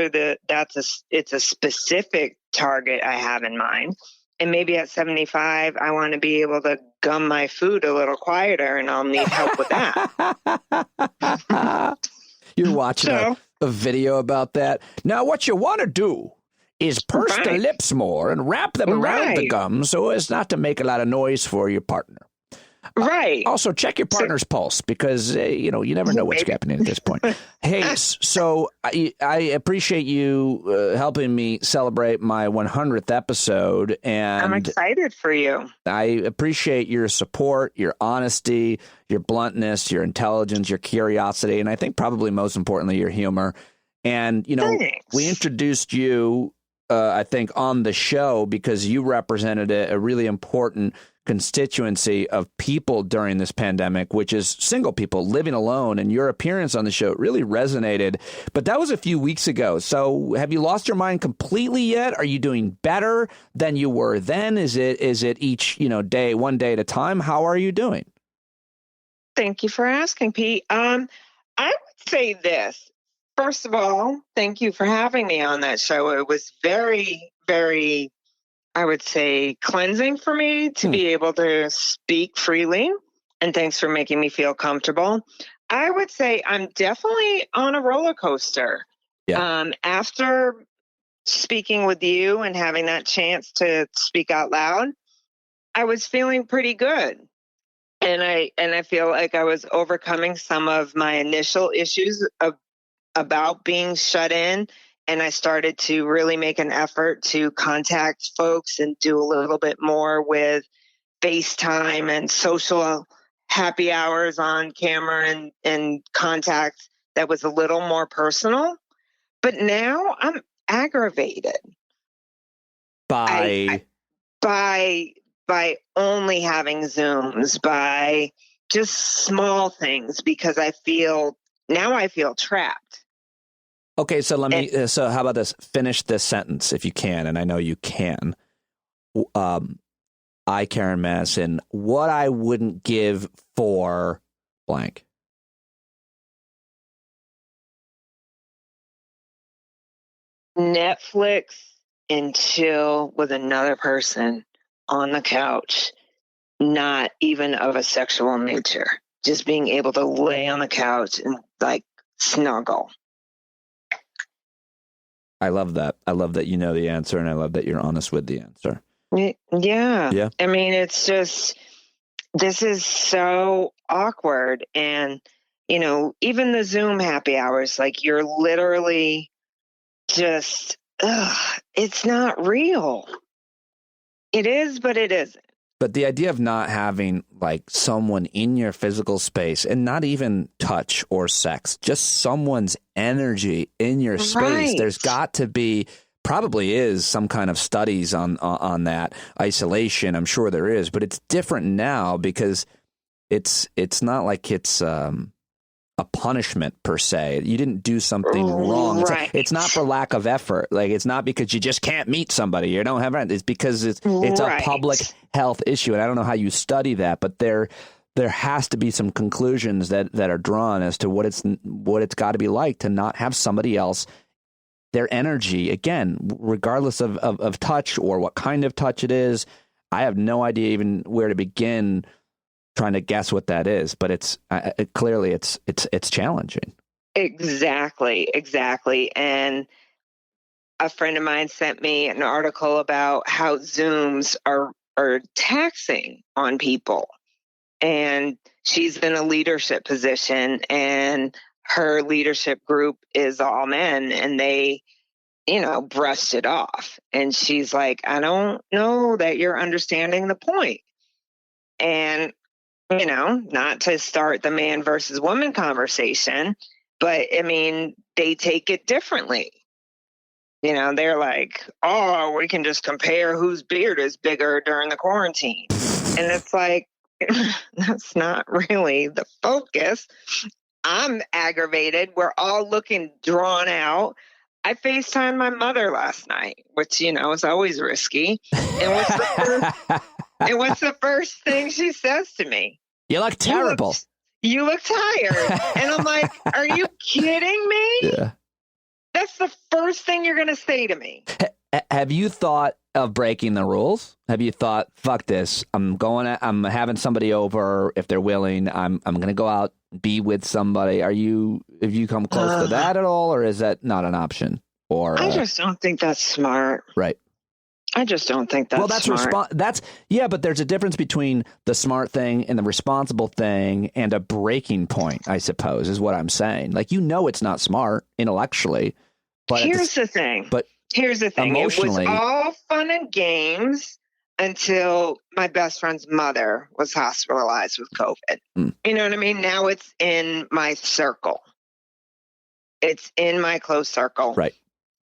a specific target I have in mind. And maybe at 75, I want to be able to gum my food a little quieter, and I'll need help with that. You're watching a video about that. Now, what you want to do is purse the lips more and wrap them around the gum so as not to make a lot of noise for your partner. Right. Also, check your partner's pulse because, you never know what's happening at this point. Hey, so I appreciate you helping me celebrate my 100th episode. And I'm excited for you. I appreciate your support, your honesty, your bluntness, your intelligence, your curiosity, and I think probably most importantly, your humor. And, Thanks. We introduced you, I think, on the show because you represented a really important constituency of people during this pandemic, which is single people living alone. And your appearance on the show really resonated. But that was a few weeks ago. So have you lost your mind completely yet? Are you doing better than you were then? Is it each, day, one day at a time? How are you doing? Thank you for asking, Pete. I would say this. First of all, thank you for having me on that show. It was very, very, I would say, cleansing for me to be able to speak freely. And thanks for making me feel comfortable. I would say I'm definitely on a roller coaster. Yeah. After speaking with you and having that chance to speak out loud, I was feeling pretty good. And I feel like I was overcoming some of my initial issues about being shut in. And I started to really make an effort to contact folks and do a little bit more with FaceTime and social happy hours on camera and contact that was a little more personal. But now I'm aggravated by only having Zooms, by just small things, because I feel trapped. Okay, so so how about this? Finish this sentence if you can, and I know you can. I, Karen Madison, what I wouldn't give for blank. Netflix and chill with another person on the couch, not even of a sexual nature. Just being able to lay on the couch and like snuggle. I love that. I love that you know the answer, and I love that you're honest with the answer. Yeah. I mean, it's just, this is so awkward. And, you know, even the Zoom happy hours, like you're literally just, it's not real. It is, but it isn't. But the idea of not having like someone in your physical space, and not even touch or sex, just someone's energy in your space. Right. There's got to be, probably is some kind of studies on that isolation. I'm sure there is, but it's different now because it's not like it's a punishment per se. You didn't do something wrong. Right. It's not for lack of effort. Like, it's not because you just can't meet somebody. You don't have, it's because it's a public health issue. And I don't know how you study that, but there has to be some conclusions that are drawn as to what it's got to be like to not have somebody else, their energy, again, regardless of touch or what kind of touch it is. I have no idea even where to begin trying to guess what that is, but it's clearly it's challenging. Exactly. And a friend of mine sent me an article about how Zooms are taxing on people. And she's in a leadership position, and her leadership group is all men, and they, you know, brushed it off. And she's like, I don't know that you're understanding the point. And you know, not to start the man versus woman conversation, but I mean, they take it differently. You know, they're like, oh, we can just compare whose beard is bigger during the quarantine. And it's like, that's not really the focus. I'm aggravated. We're all looking drawn out. I FaceTimed my mother last night, which, you know, is always risky. And what's the first thing she says to me? You look terrible. You look tired. And I'm like, are you kidding me? Yeah. That's the first thing you're going to say to me. Have you thought of breaking the rules? Have you thought, fuck this, I'm having somebody over if they're willing. I'm going to go out, be with somebody. Have you come close to that at all, or is that not an option? Or I just don't think that's smart. Right. I just don't think that's smart. But there's a difference between the smart thing and the responsible thing, and a breaking point, I suppose, is what I'm saying. Like, you know, it's not smart intellectually, but here's the thing. Emotionally, it was all fun and games until my best friend's mother was hospitalized with COVID. You know what I mean? Now it's in my circle. It's in my close circle. Right.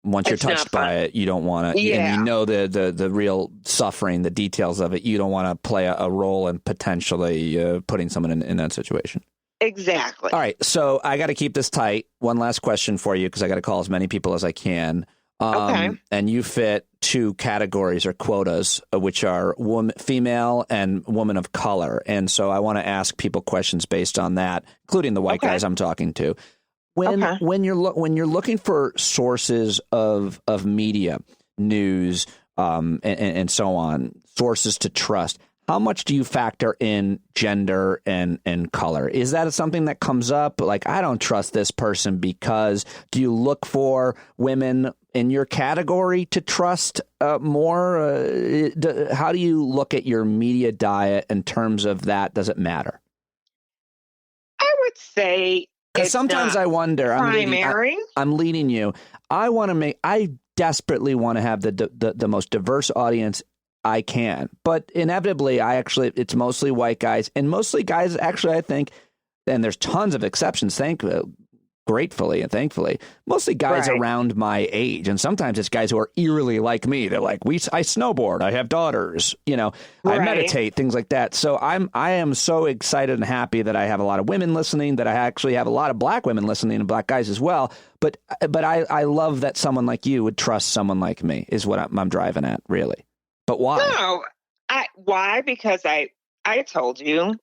Once you're touched by it, you don't want to, and you know the real suffering, the details of it. You don't want to play a role in potentially putting someone in that situation. Exactly. All right. So I got to keep this tight. One last question for you, because I got to call as many people as I can. Okay. And you fit two categories or quotas, which are female and woman of color. And so I want to ask people questions based on that, including the white guys I'm talking to. When you're looking for sources of media, news, and so on, sources to trust, how much do you factor in gender and color? Is that something that comes up? Like, I don't trust this person because, do you look for women in your category to trust more? How do you look at your media diet in terms of that? Does it matter? I would say, because sometimes I wonder, I'm leading you. I desperately want to have the most diverse audience I can, but inevitably it's mostly white guys, and mostly guys, actually, I think, and there's tons of exceptions, gratefully and thankfully, mostly guys around my age. And sometimes it's guys who are eerily like me. They're like, I snowboard, I have daughters, I meditate, things like that. So I am so excited and happy that I have a lot of women listening, that I actually have a lot of black women listening and black guys as well. But I love that someone like you would trust someone like me, is what I'm driving at, really. But why? No, why? Because I told you,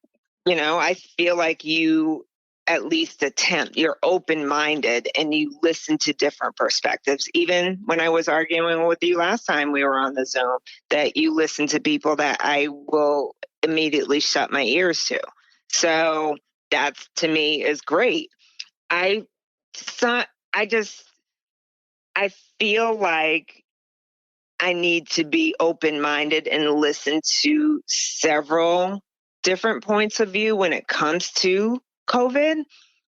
I feel like you at least attempt, you're open-minded and you listen to different perspectives. Even when I was arguing with you last time we were on the Zoom, that you listen to people that I will immediately shut my ears to. So that's, to me, is great. I feel like I need to be open-minded and listen to several different points of view when it comes to COVID,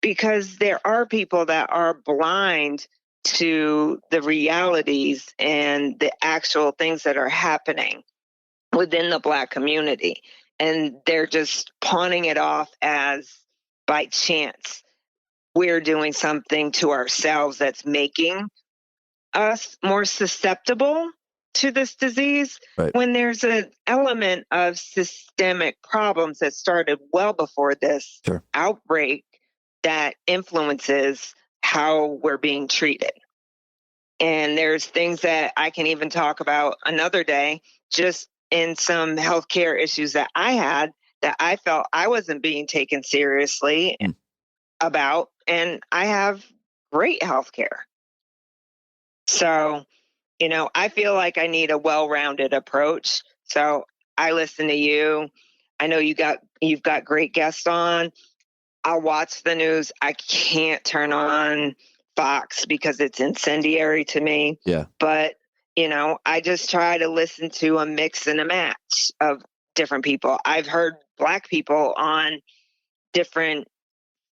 because there are people that are blind to the realities and the actual things that are happening within the Black community. And they're just pawning it off as by chance we're doing something to ourselves that's making us more susceptible to this disease, right, when there's an element of systemic problems that started well before this outbreak that influences how we're being treated. And there's things that I can even talk about another day, just in some healthcare issues that I had that I felt I wasn't being taken seriously about, and I have great healthcare. So, you know, I feel like I need a well-rounded approach. So I listen to you. I know you've got great guests on. I'll watch the news. I can't turn on Fox because it's incendiary to me. Yeah. But, you know, I just try to listen to a mix and a match of different people. I've heard Black people on different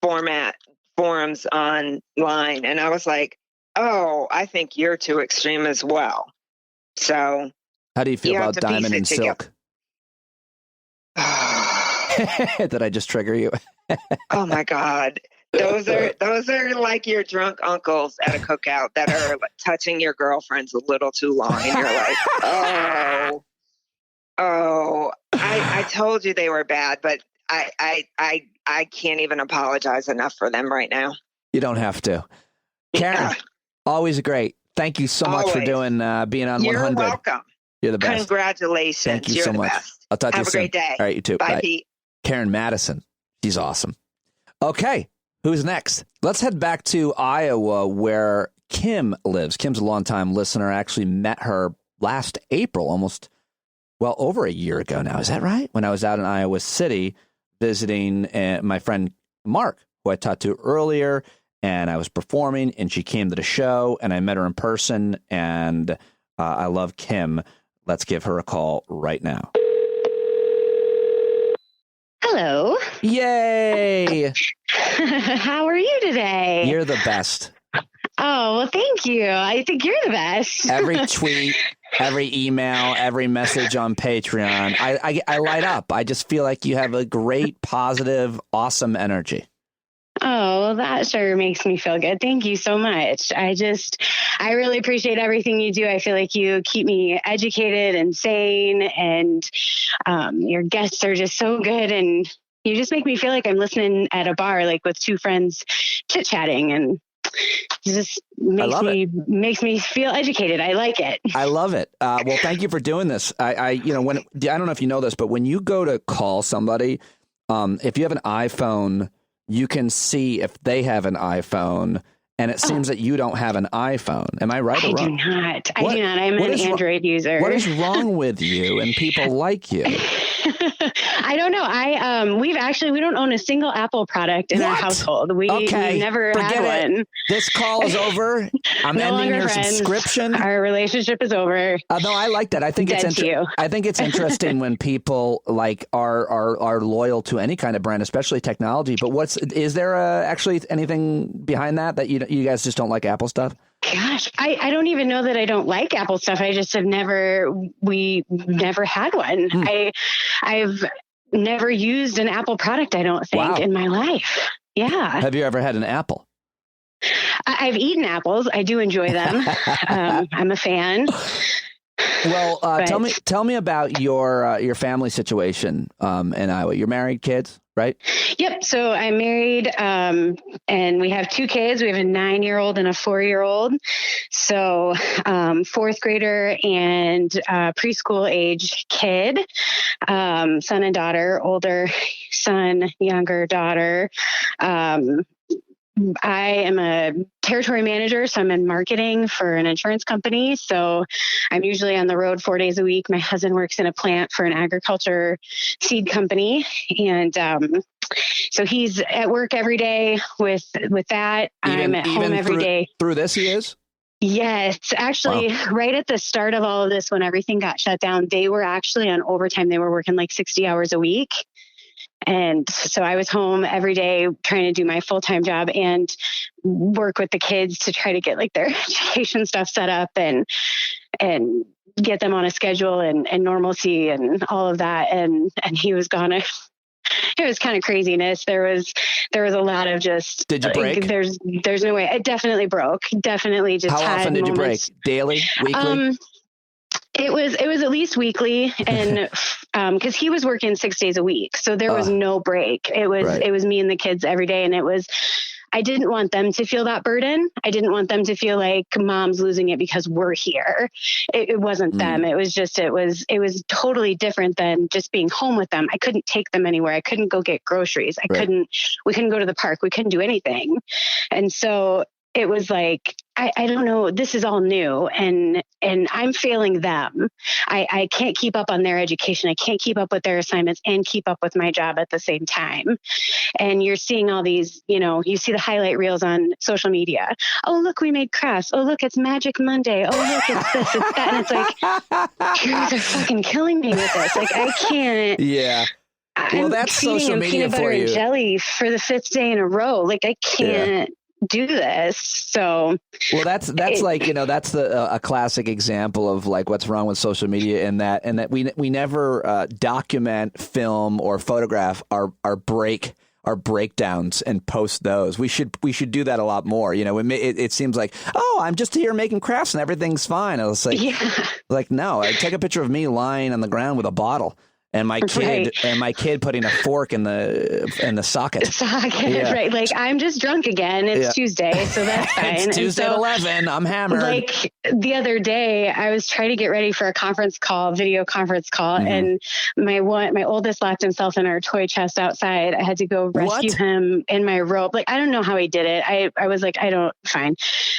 forums online, and I was like, oh, I think you're too extreme as well. So how do you feel about Diamond and Silk? Did I just trigger you? Oh my God. Those are like your drunk uncles at a cookout that are like touching your girlfriends a little too long, and you're like, I told you they were bad, but I can't even apologize enough for them right now. You don't have to. Karen, always great. Thank you so much for doing being on 100. You're welcome. You're the best. Congratulations. Thank you You're so the much. Best. I'll talk to you soon. Have a great day. All right, you too. Bye, Pete. Karen Madison. She's awesome. Okay, who's next? Let's head back to Iowa where Kim lives. Kim's a longtime listener. I actually met her last April, over a year ago now. Is that right? When I was out in Iowa City visiting my friend Mark, who I talked to earlier, and I was performing, and she came to the show, and I met her in person, and I love Kim. Let's give her a call right now. Hello. Yay. How are you today? You're the best. Oh, well, thank you. I think you're the best. Every tweet, every email, every message on Patreon, I light up. I just feel like you have a great, positive, awesome energy. Oh, that sure makes me feel good. Thank you so much. I really appreciate everything you do. I feel like you keep me educated and sane, and your guests are just so good. And you just make me feel like I'm listening at a bar, like with two friends chit-chatting, and it just makes me feel educated. I like it. I love it. Well, thank you for doing this. I don't know if you know this, but when you go to call somebody, if you have an iPhone, you can see if they have an iPhone, and it seems that you don't have an iPhone. Am I right or wrong? I do not. I'm an Android user. What is wrong with you and people like you? I don't know. We don't own a single Apple product in our household. We've never had one. This call is over. I'm ending your subscription. Our relationship is over. No, I like that. I think it's interesting when people like are loyal to any kind of brand, especially technology. But is there actually anything behind that you guys just don't like Apple stuff? Gosh, I don't even know that I don't like Apple stuff. I just we never had one. I've never used an Apple product, I don't think, in my life. Yeah. Have you ever had an apple? I've eaten apples. I do enjoy them. I'm a fan. Well, tell me about your family situation in Iowa. You're married, kids, right? Yep. So I'm married, and we have two kids. We have a 9-year-old and a 4-year-old. So 4th grader and preschool age kid, son and daughter, older son, younger daughter. I am a territory manager, so I'm in marketing for an insurance company. So I'm usually on the road 4 days a week. My husband works in a plant for an agriculture seed company. And so he's at work every day with that. I'm at home every day. Through this, he is? Yes, actually, wow. Right at the start of all of this, when everything got shut down, they were actually on overtime. They were working like 60 hours a week. And so I was home every day trying to do my full-time job and work with the kids to try to get like their education stuff set up and get them on a schedule and normalcy and all of that. And he was gone. It was kind of craziness. There was a lot of just. Did you break? There's no way. It definitely broke. Definitely just. How often did you break? Daily? Weekly? It was at least weekly, and because he was working 6 days a week, so there was no break. It was me and the kids every day, and I didn't want them to feel that burden. I didn't want them to feel like mom's losing it because we're here. It wasn't them. It was totally different than just being home with them. I couldn't take them anywhere. I couldn't go get groceries. We couldn't go to the park. We couldn't do anything. And so it was like, I don't know, this is all new and I'm failing them. I can't keep up on their education. I can't keep up with their assignments and keep up with my job at the same time. And you're seeing all these, you see the highlight reels on social media. Oh, look, we made crafts. Oh, look, it's Magic Monday. Oh, look, it's this, it's that. And it's like, you guys are fucking killing me with this. Like, I can't. Yeah. Well, that's social media peanut butter for you. And jelly for the 5th day in a row. Like, I can't. Do this. So well, that's like, that's a classic example of like what's wrong with social media and that we never document, film, or photograph our breakdowns and post those. We should do that a lot more. It seems like, oh, I'm just here making crafts and everything's fine. I was like, no, I take a picture of me lying on the ground with a bottle. And my kid putting a fork in the socket. Right? Like, I'm just drunk again. It's Tuesday, so that's fine. It's Tuesday at 11. I'm hammered. Like the other day, I was trying to get ready for a video conference call, and my oldest locked himself in our toy chest outside. I had to go rescue him in my robe. Like, I don't know how he did it. I was like, fine.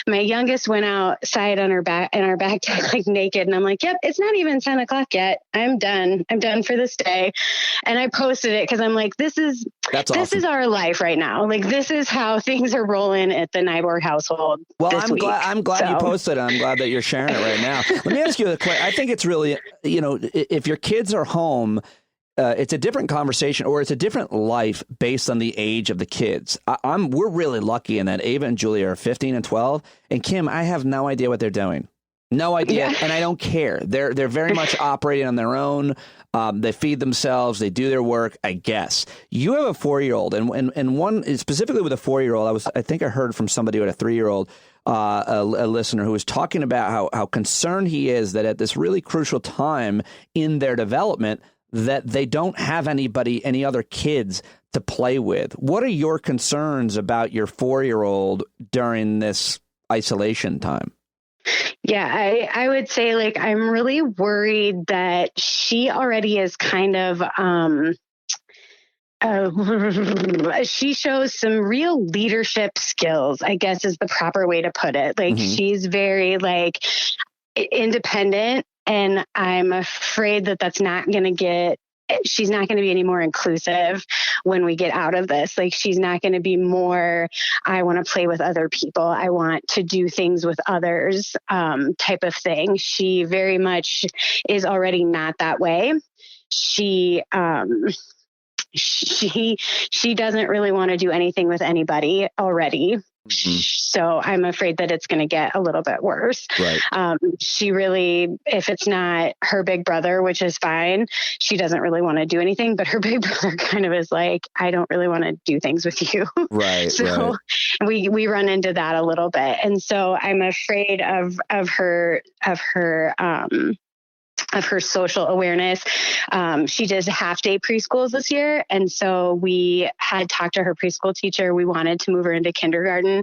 My youngest went outside in our back deck, like naked, and I'm like, yep, it's not even 10 o'clock yet. I'm done for this day. And I posted it because I'm like, this is our life right now. Like, this is how things are rolling at the Nyborg household. Well, I'm glad you posted it. I'm glad that you're sharing it right now. Let me ask you a question. I think it's really, if your kids are home, it's a different conversation, or it's a different life based on the age of the kids. We're really lucky in that Ava and Julia are 15 and 12, and Kim, I have no idea what they're doing. No idea. Yeah. And I don't care. They're very much operating on their own. They feed themselves. They do their work, I guess. You have a 4-year-old, and one specifically with a 4-year-old. I think I heard from somebody with a 3-year-old, a listener who was talking about how concerned he is that at this really crucial time in their development that they don't have any other kids to play with. What are your concerns about your 4-year-old during this isolation time? Yeah, I would say, like, I'm really worried that she already is kind of, she shows some real leadership skills, I guess is the proper way to put it. Like, she's very, like, independent, and I'm afraid that she's not going to be any more inclusive when we get out of this. Like, she's not going to be more, I want to play with other people, I want to do things with others, type of thing. She very much is already not that way. She doesn't really want to do anything with anybody already. So I'm afraid that it's going to get a little bit worse. Right. She really, if it's not her big brother, which is fine, she doesn't really want to do anything, but her big brother kind of is like, I don't really want to do things with you. Right. So we run into that a little bit. And so I'm afraid of her social awareness. She did half-day preschools this year. And so we had talked to her preschool teacher. We wanted to move her into kindergarten,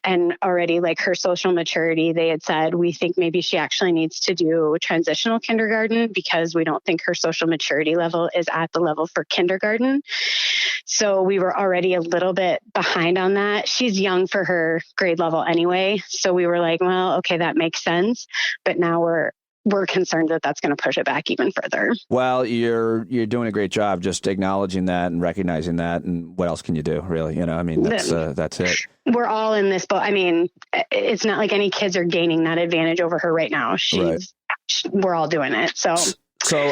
and already, like, her social maturity, they had said, we think maybe she actually needs to do transitional kindergarten because we don't think her social maturity level is at the level for kindergarten. So we were already a little bit behind on that. She's young for her grade level anyway. So we were like, well, okay, that makes sense. But now we're we're concerned that that's going to push it back even further. Well, you're doing a great job just acknowledging that and recognizing that. And what else can you do, really? I mean, that's it. We're all in this boat. I mean, it's not like any kids are gaining that advantage over her right now. We're all doing it. So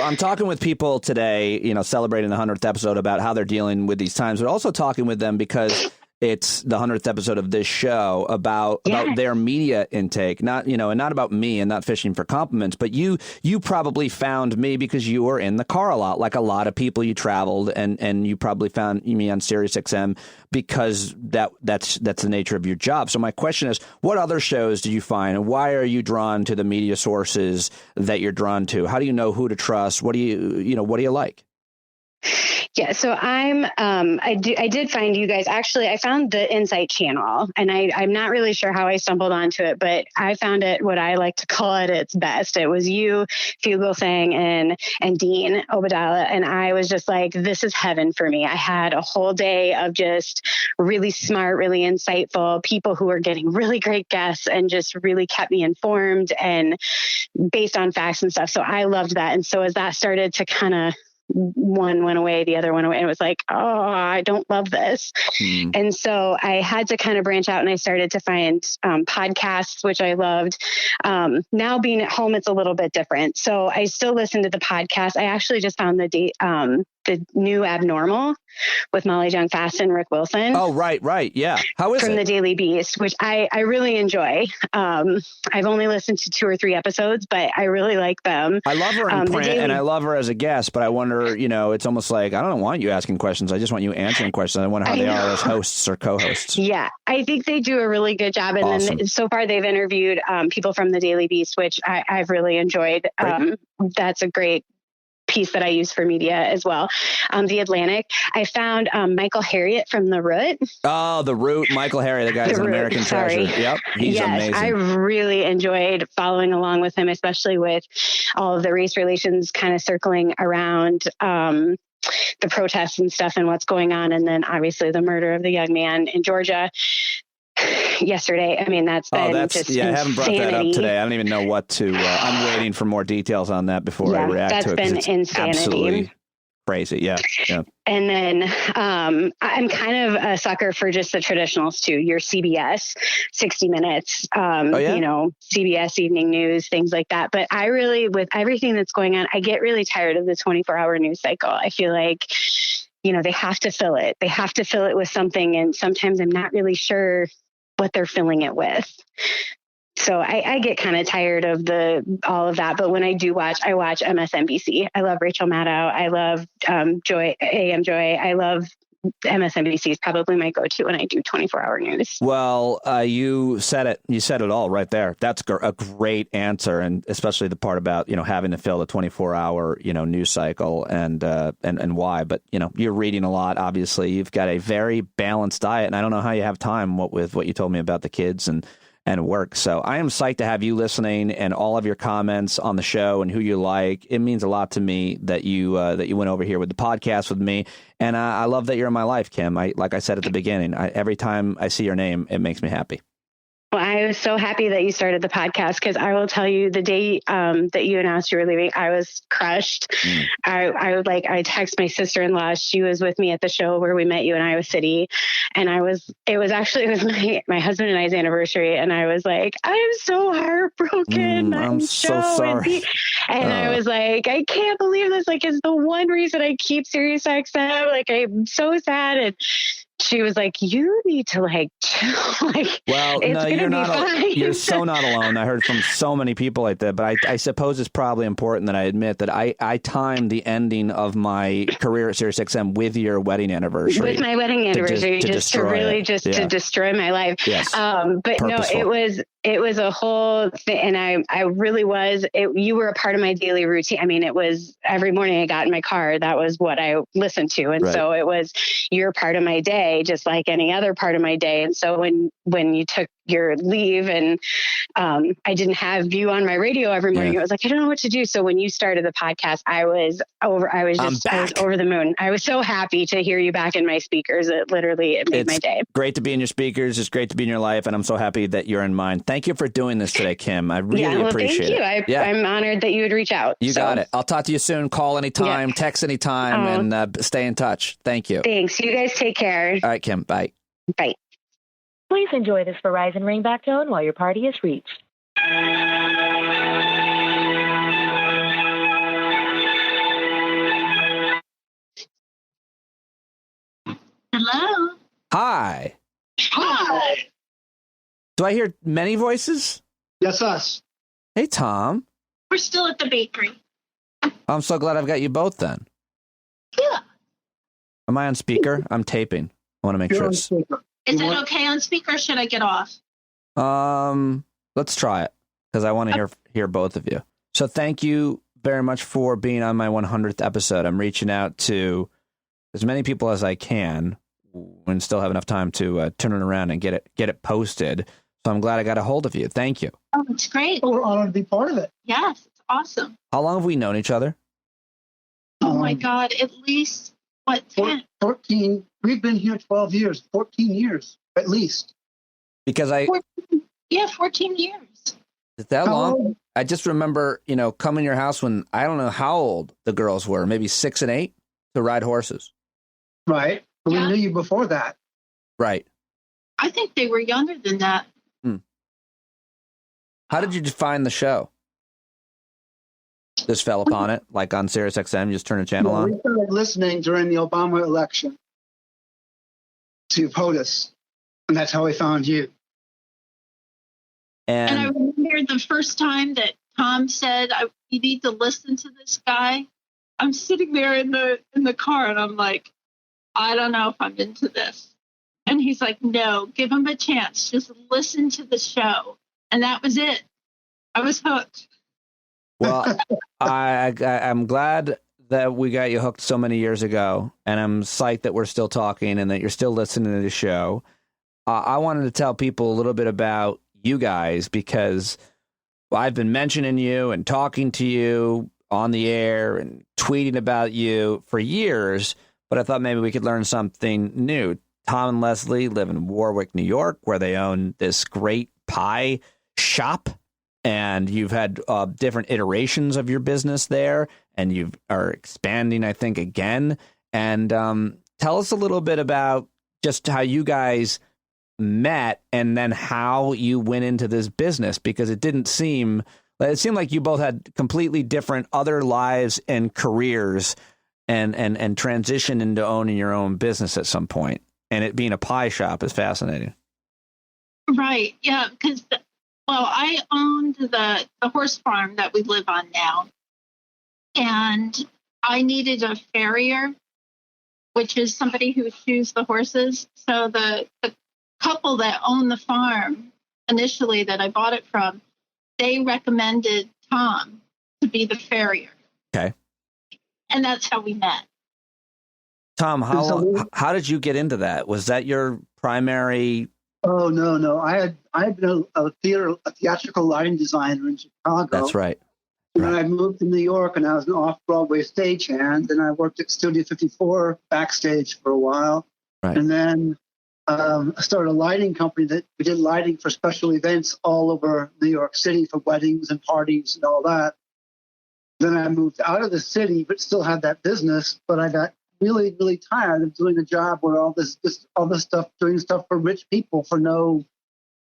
I'm talking with people today, celebrating the 100th episode about how they're dealing with these times, but also talking with them because it's the 100th episode of this show about their media intake, not about me and not fishing for compliments, but you probably found me because you were in the car a lot, like a lot of people. You traveled and you probably found me on Sirius XM because that's the nature of your job. So my question is, what other shows do you find, and why are you drawn to the media sources that you're drawn to? How do you know who to trust? What do you like? Yeah, so I did find you guys. Actually, I found the Insight channel, and I'm not really sure how I stumbled onto it, but I found it what I like to call it its best. It was you, Fugelsang, and Dean Obadala, and I was just like, this is heaven for me. I had a whole day of just really smart, really insightful people who were getting really great guests and just really kept me informed and based on facts and stuff. So I loved that. And so as that started to kind of one went away, the other went away. And it was like, oh, I don't love this. And so I had to kind of branch out, and I started to find podcasts, which I loved. Now being at home, it's a little bit different. So I still listen to the podcast. I actually just found the new Abnormal with Molly Jong-Fast and Rick Wilson. Oh, right. Yeah. How is it? From the Daily Beast, which I really enjoy. I've only listened to 2 or 3 episodes, but I really like them. I love her in print and I love her as a guest, but I wonder, it's almost like, I don't want you asking questions. I just want you answering questions. I wonder how they are as hosts or co-hosts. Yeah, I think they do a really good job. And awesome. Then so far they've interviewed people from the Daily Beast, which I've really enjoyed. That's a great piece that I use for media as well. The Atlantic, I found Michael Harriot from The Root. Oh, The Root. Michael Harriot, the guy's an American treasure. Yep, he's amazing. I really enjoyed following along with him, especially with all of the race relations kind of circling around the protests and stuff and what's going on. And then obviously the murder of the young man in Georgia yesterday. I mean, that's been just insanity. I haven't brought that up today. I don't even know what to. I'm waiting for more details on that before I react to it. That's been insanity. Absolutely crazy. Yeah. And then I'm kind of a sucker for just the traditionals too. Your CBS, 60 Minutes, CBS Evening News, things like that. But I really, with everything that's going on, I get really tired of the 24-hour news cycle. I feel like, they have to fill it. They have to fill it with something. And sometimes I'm not really sure what they're filling it with. So I get kind of tired of all of that. But when I do watch, I watch MSNBC. I love Rachel Maddow. I love AM Joy. I love MSNBC is probably my go-to when I do 24-hour news. Well, you said it. You said it all right there. That's a great answer, and especially the part about having to fill the 24-hour news cycle and why. But you're reading a lot. Obviously, you've got a very balanced diet, and I don't know how you have time. With what you told me about the kids and work. So I am psyched to have you listening and all of your comments on the show and who you like. It means a lot to me that you went over here with the podcast with me. And I love that you're in my life, Kim. Like I said at the beginning, every time I see your name, it makes me happy. Well, I was so happy that you started the podcast because I will tell you the day that you announced you were leaving, I was crushed. I text my sister-in-law. She was with me at the show where we met you in Iowa City. And it was my husband and I's anniversary. And I was like, I'm so heartbroken. I'm so sorry. And I was like, I can't believe this. Like, it's the one reason I keep Sirius XM. Like, I'm so sad. And she was like, you need to well, no, you're not, you're so not alone. I heard from so many people like that, but I suppose it's probably important that I admit that I timed the ending of my career at Sirius XM with your wedding anniversary. With my wedding anniversary, to destroy my life. Yes. But purposeful. No, it was a whole thing. And I really was, you were a part of my daily routine. I mean, it was every morning I got in my car, that was what I listened to. And so it was, you're part of my day, just like any other part of my day. And so when you took your leave, and I didn't have you on my radio every morning. I was like, I don't know what to do. So when you started the podcast, I was over the moon. I was so happy to hear you back in my speakers. It made my day. Great to be in your speakers. It's great to be in your life. And I'm so happy that you're in mine. Thank you for doing this today, Kim. I really appreciate it. Thank you. I'm honored that you would reach out. You got it. I'll talk to you soon. Call anytime, text anytime, and stay in touch. Thank you. Thanks. You guys take care. All right, Kim. Bye. Bye. Please enjoy this Verizon ringback tone while your party is reached. Hello. Hi. Hi. Do I hear many voices? Yes, us. Hey, Tom. We're still at the bakery. I'm so glad I've got you both then. Yeah. Am I on speaker? I'm taping. I want to make sure it's... Is it okay on speaker or should I get off? Let's try it because I want to hear both of you. So thank you very much for being on my 100th episode. I'm reaching out to as many people as I can and still have enough time to turn it around and get it posted. So I'm glad I got a hold of you. Thank you. Oh, it's great. We're honored to be part of it. Yes, it's awesome. How long have we known each other? Oh my God, at least, 10? 14. We've been here 12 years, 14 years, at least. Because 14 years. Is that long? I just remember, coming to your house when, I don't know how old the girls were, maybe 6 and 8, to ride horses. Right. But we knew you before that. Right. I think they were younger than that. How did you find the show? Just fell upon it, like on Sirius XM, you just turn the channel on? We started listening during the Obama election to POTUS, and that's how we found you. And I remember the first time that Tom said, "You need to listen to this guy." I'm sitting there in the car, and I'm like, I don't know if I'm into this. And he's like, "No, give him a chance. Just listen to the show." And that was it. I was hooked. Well, I'm glad that we got you hooked so many years ago, and I'm psyched that we're still talking and that you're still listening to the show. I wanted to tell people a little bit about you guys because I've been mentioning you and talking to you on the air and tweeting about you for years, but I thought maybe we could learn something new. Tom and Leslie live in Warwick, New York, where they own this great pie shop. And you've had different iterations of your business there, and you are expanding, I think, again. And tell us a little bit about just how you guys met and then how you went into this business, because it seemed like you both had completely different other lives and careers and transitioned into owning your own business at some point. And it being a pie shop is fascinating. Right. Yeah, because I owned the horse farm that we live on now, and I needed a farrier, which is somebody who shoes the horses. So the couple that owned the farm initially that I bought it from, they recommended Tom to be the farrier. Okay. And that's how we met. Tom, how did you get into that? Was that your primary? Oh, no. I had been a theatrical lighting designer in Chicago. That's right. And I moved to New York, and I was an off-Broadway stagehand. And I worked at Studio 54 backstage for a while. Right. And then I started a lighting company that we did lighting for special events all over New York City for weddings and parties and all that. Then I moved out of the city, but still had that business. But I got really, really tired of doing a job where all this stuff, doing stuff for rich people for no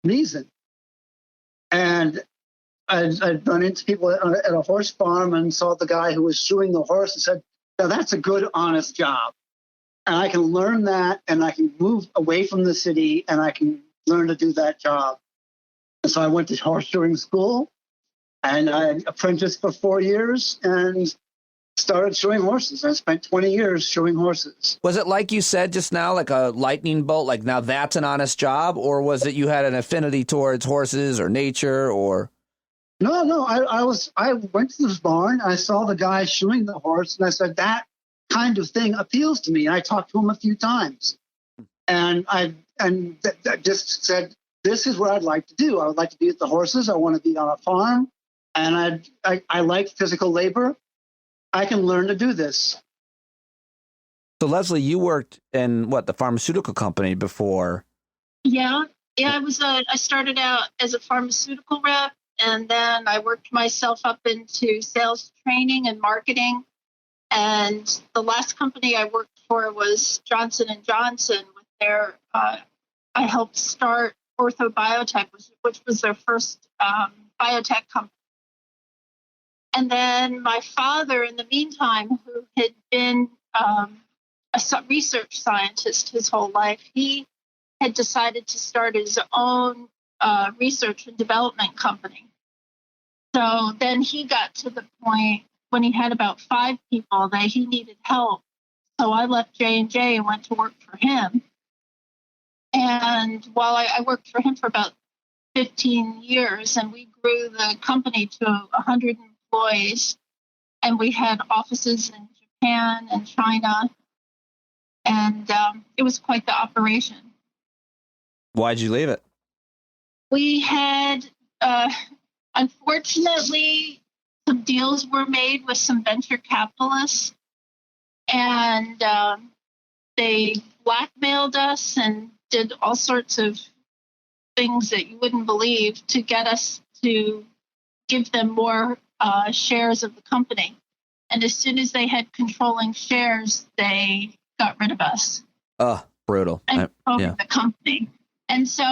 reason. And I'd run into people at a horse farm and saw the guy who was shoeing the horse and said, "Now that's a good, honest job. And I can learn that, and I can move away from the city, and I can learn to do that job." And so I went to horse shoeing school, and I apprenticed for 4 years and started shoeing horses. I spent 20 years shoeing horses. Was it like you said just now, like a lightning bolt, like now that's an honest job? Or was it you had an affinity towards horses or nature or? No, I went to this barn, I saw the guy shoeing the horse, and I said, that kind of thing appeals to me. And I talked to him a few times. And I just said, this is what I'd like to do. I would like to be with the horses. I want to be on a farm, and I like physical labor. I can learn to do this. So, Leslie, you worked in the pharmaceutical company before? Yeah. I started out as a pharmaceutical rep, and then I worked myself up into sales training and marketing. And the last company I worked for was Johnson & Johnson. With their, I helped start Ortho Biotech, which was their first biotech company. And then my father, in the meantime, who had been a research scientist his whole life, he had decided to start his own research and development company. So then he got to the point when he had about 5 people that he needed help. So I left J&J and went to work for him. And while I worked for him for about 15 years, and we grew the company to 100 employees, and we had offices in Japan and China, and it was quite the operation. Why'd you leave it? We had, unfortunately, some deals were made with some venture capitalists, and they blackmailed us and did all sorts of things that you wouldn't believe to get us to give them more shares of the company. And as soon as they had controlling shares, they got rid of us. Oh, brutal. And over the company. And so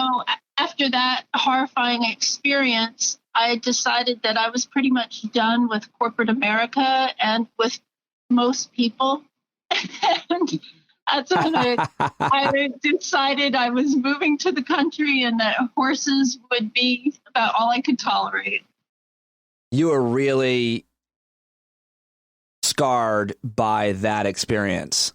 after that horrifying experience, I decided that I was pretty much done with corporate America and with most people. And that's when I decided I was moving to the country, and that horses would be about all I could tolerate. You were really scarred by that experience.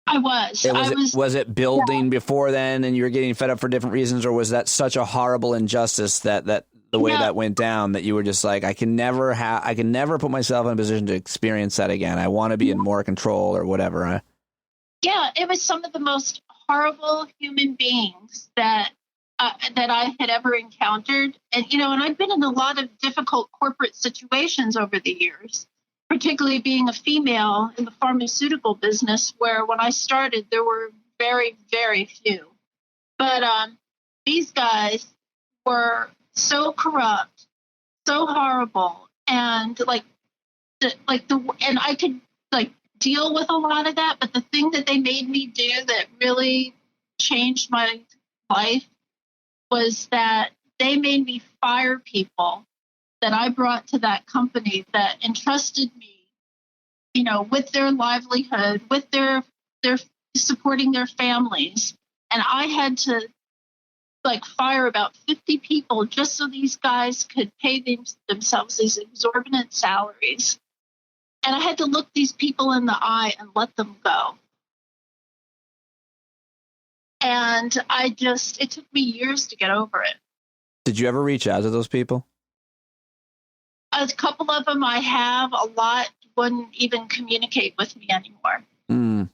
I was. Was it building before then, and you were getting fed up for different reasons, or was that such a horrible injustice that the way that went down that you were just like, I can never put myself in a position to experience that again. I want to be in more control or whatever. Huh? Yeah, it was some of the most horrible human beings that I had ever encountered, and and I've been in a lot of difficult corporate situations over the years. Particularly being a female in the pharmaceutical business, where when I started, there were very, very few. But these guys were so corrupt, so horrible, and and I could deal with a lot of that. But the thing that they made me do that really changed my life was that they made me fire people that I brought to that company that entrusted me, with their livelihood, with their supporting their families. And I had to fire about 50 people just so these guys could pay themselves these exorbitant salaries. And I had to look these people in the eye and let them go. And it took me years to get over it. Did you ever reach out to those people? A couple of them I have. A lot wouldn't even communicate with me anymore. Mm.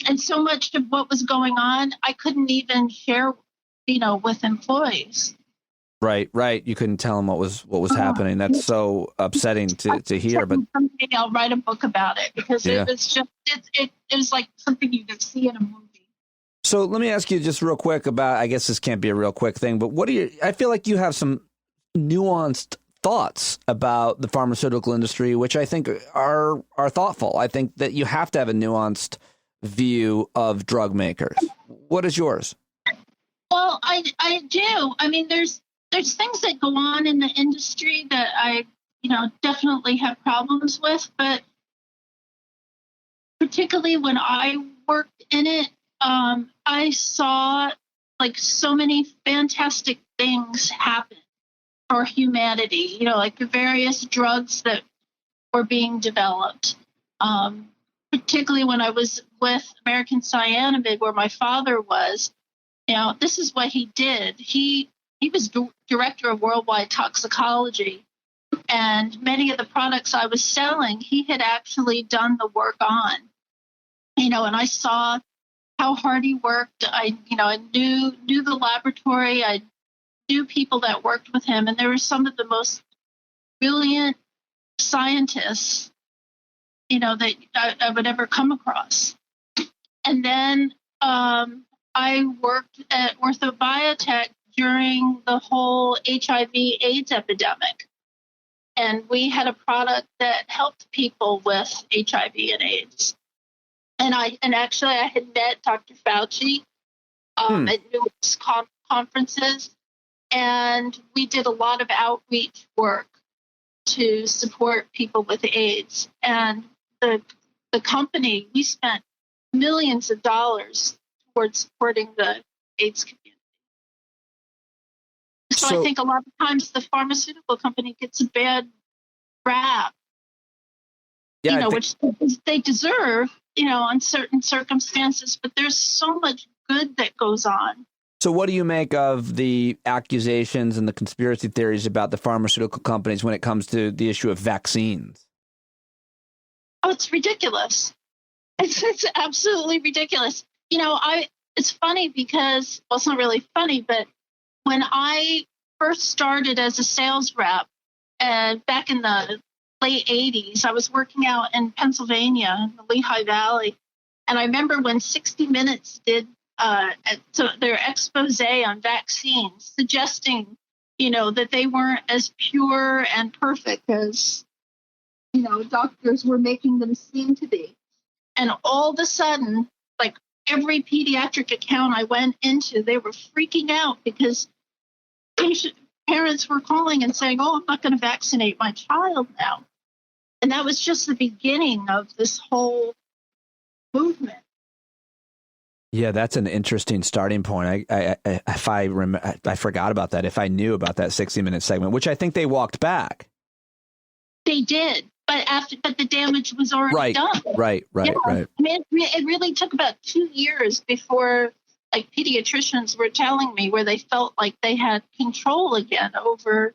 And so much of what was going on, I couldn't even share, with employees. Right. You couldn't tell them what was happening. That's so upsetting to hear. But someday I'll write a book about it, because it was like something you could see in a movie. So let me ask you just real quick about, I guess this can't be a real quick thing, but I feel like you have some nuanced thoughts about the pharmaceutical industry, which I think are thoughtful. I think that you have to have a nuanced view of drug makers. What is yours? Well, I do. I mean, there's things that go on in the industry that I, definitely have problems with, but particularly when I worked in it, I saw so many fantastic things happen for humanity, the various drugs that were being developed. Particularly when I was with American Cyanamid, where my father was, this is what he did. He was director of worldwide toxicology, and many of the products I was selling, he had actually done the work on, and I saw how hard he worked. I knew the laboratory. I knew people that worked with him, and there were some of the most brilliant scientists, that I would ever come across. And then I worked at Orthobiotech during the whole HIV/AIDS epidemic. And we had a product that helped people with HIV and AIDS. And actually I had met Dr. Fauci at numerous conferences, and we did a lot of outreach work to support people with AIDS. And the company, we spent millions of dollars towards supporting the AIDS community. So I think a lot of times the pharmaceutical company gets a bad rap, which they deserve, on certain circumstances, but there's so much good that goes on. So what do you make of the accusations and the conspiracy theories about the pharmaceutical companies when it comes to the issue of vaccines? Oh, it's ridiculous. It's absolutely ridiculous. It's funny because, well, it's not really funny, but when I first started as a sales rep, and back in the late 80s, I was working out in Pennsylvania, in the Lehigh Valley. And I remember when 60 Minutes did their expose on vaccines, suggesting, that they weren't as pure and perfect as, doctors were making them seem to be. And all of a sudden, like every pediatric account I went into, they were freaking out because parents were calling and saying, "Oh, I'm not going to vaccinate my child now." And that was just the beginning of this whole movement. Yeah, that's an interesting starting point. I forgot about that. If I knew about that 60-minute segment, which I think they walked back. They did, but the damage was already done. Right. I mean, it really took about 2 years before, like, pediatricians were telling me where they felt like they had control again over,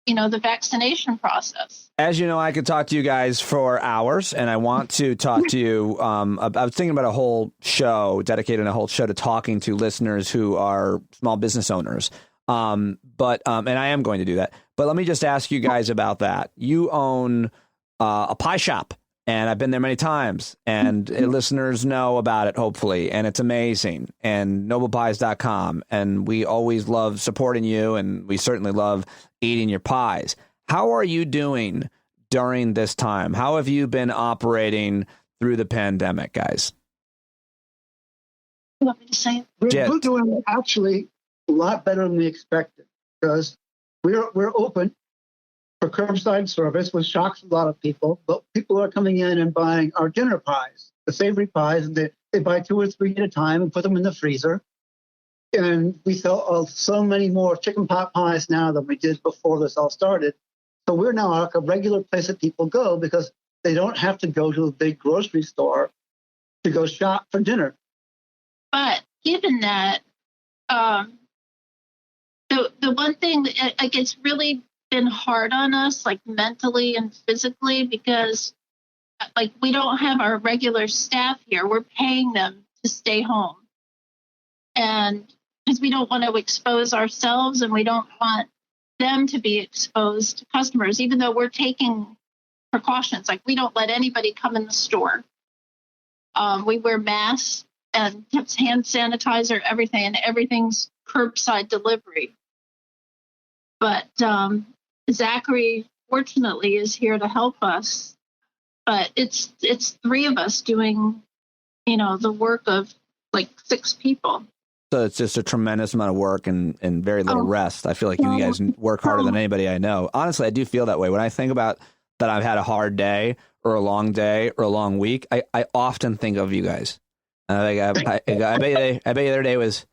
the vaccination process. As you know, I could talk to you guys for hours, and I want to talk to you. I was thinking about a whole show, dedicating a whole show to talking to listeners who are small business owners. And I am going to do that. But let me just ask you guys about that. You own a pie shop, and I've been there many times, and listeners know about it, hopefully, and it's amazing. And noblepies.com, and we always love supporting you, and we certainly love eating your pies. How are you doing during this time? How have you been operating through the pandemic, guys? You want me to say it? We're doing actually a lot better than we expected, because we're open for curbside service, which shocks a lot of people. But people are coming in and buying our dinner pies, the savory pies, and they buy 2 or 3 at a time and put them in the freezer. And we sell so many more chicken pot pies now than we did before this all started. So we're now like a regular place that people go because they don't have to go to a big grocery store to go shop for dinner. But given that, the one thing, like, it's really been hard on us, like mentally and physically, because like we don't have our regular staff here. We're paying them to stay home. And because we don't want to expose ourselves and we don't want them to be exposed to customers, even though we're taking precautions. Like, we don't let anybody come in the store. We wear masks and hand sanitizer, everything, and everything's curbside delivery. But Zachary, fortunately, is here to help us. But it's 3 of us doing, the work of like 6 people. So it's just a tremendous amount of work and very little rest. I feel like you guys work harder than anybody I know. Honestly, I do feel that way. When I think about that I've had a hard day or a long day or a long week, I often think of you guys. I bet you their day was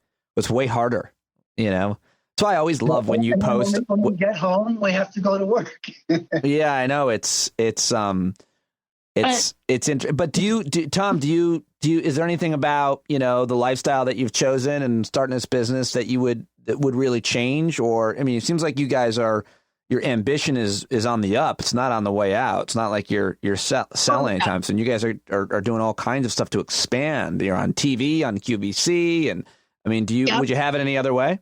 way harder, That's why I always love when you post. When we get home, we have to go to work. Yeah, I know. It's interesting. But Tom, is there anything about, the lifestyle that you've chosen and starting this business that would really change? Or, I mean, it seems like you guys are, your ambition is on the up. It's not on the way out. It's not like you're selling anytime soon. You guys are doing all kinds of stuff to expand. You're on TV, on QVC, and I mean, would you have it any other way?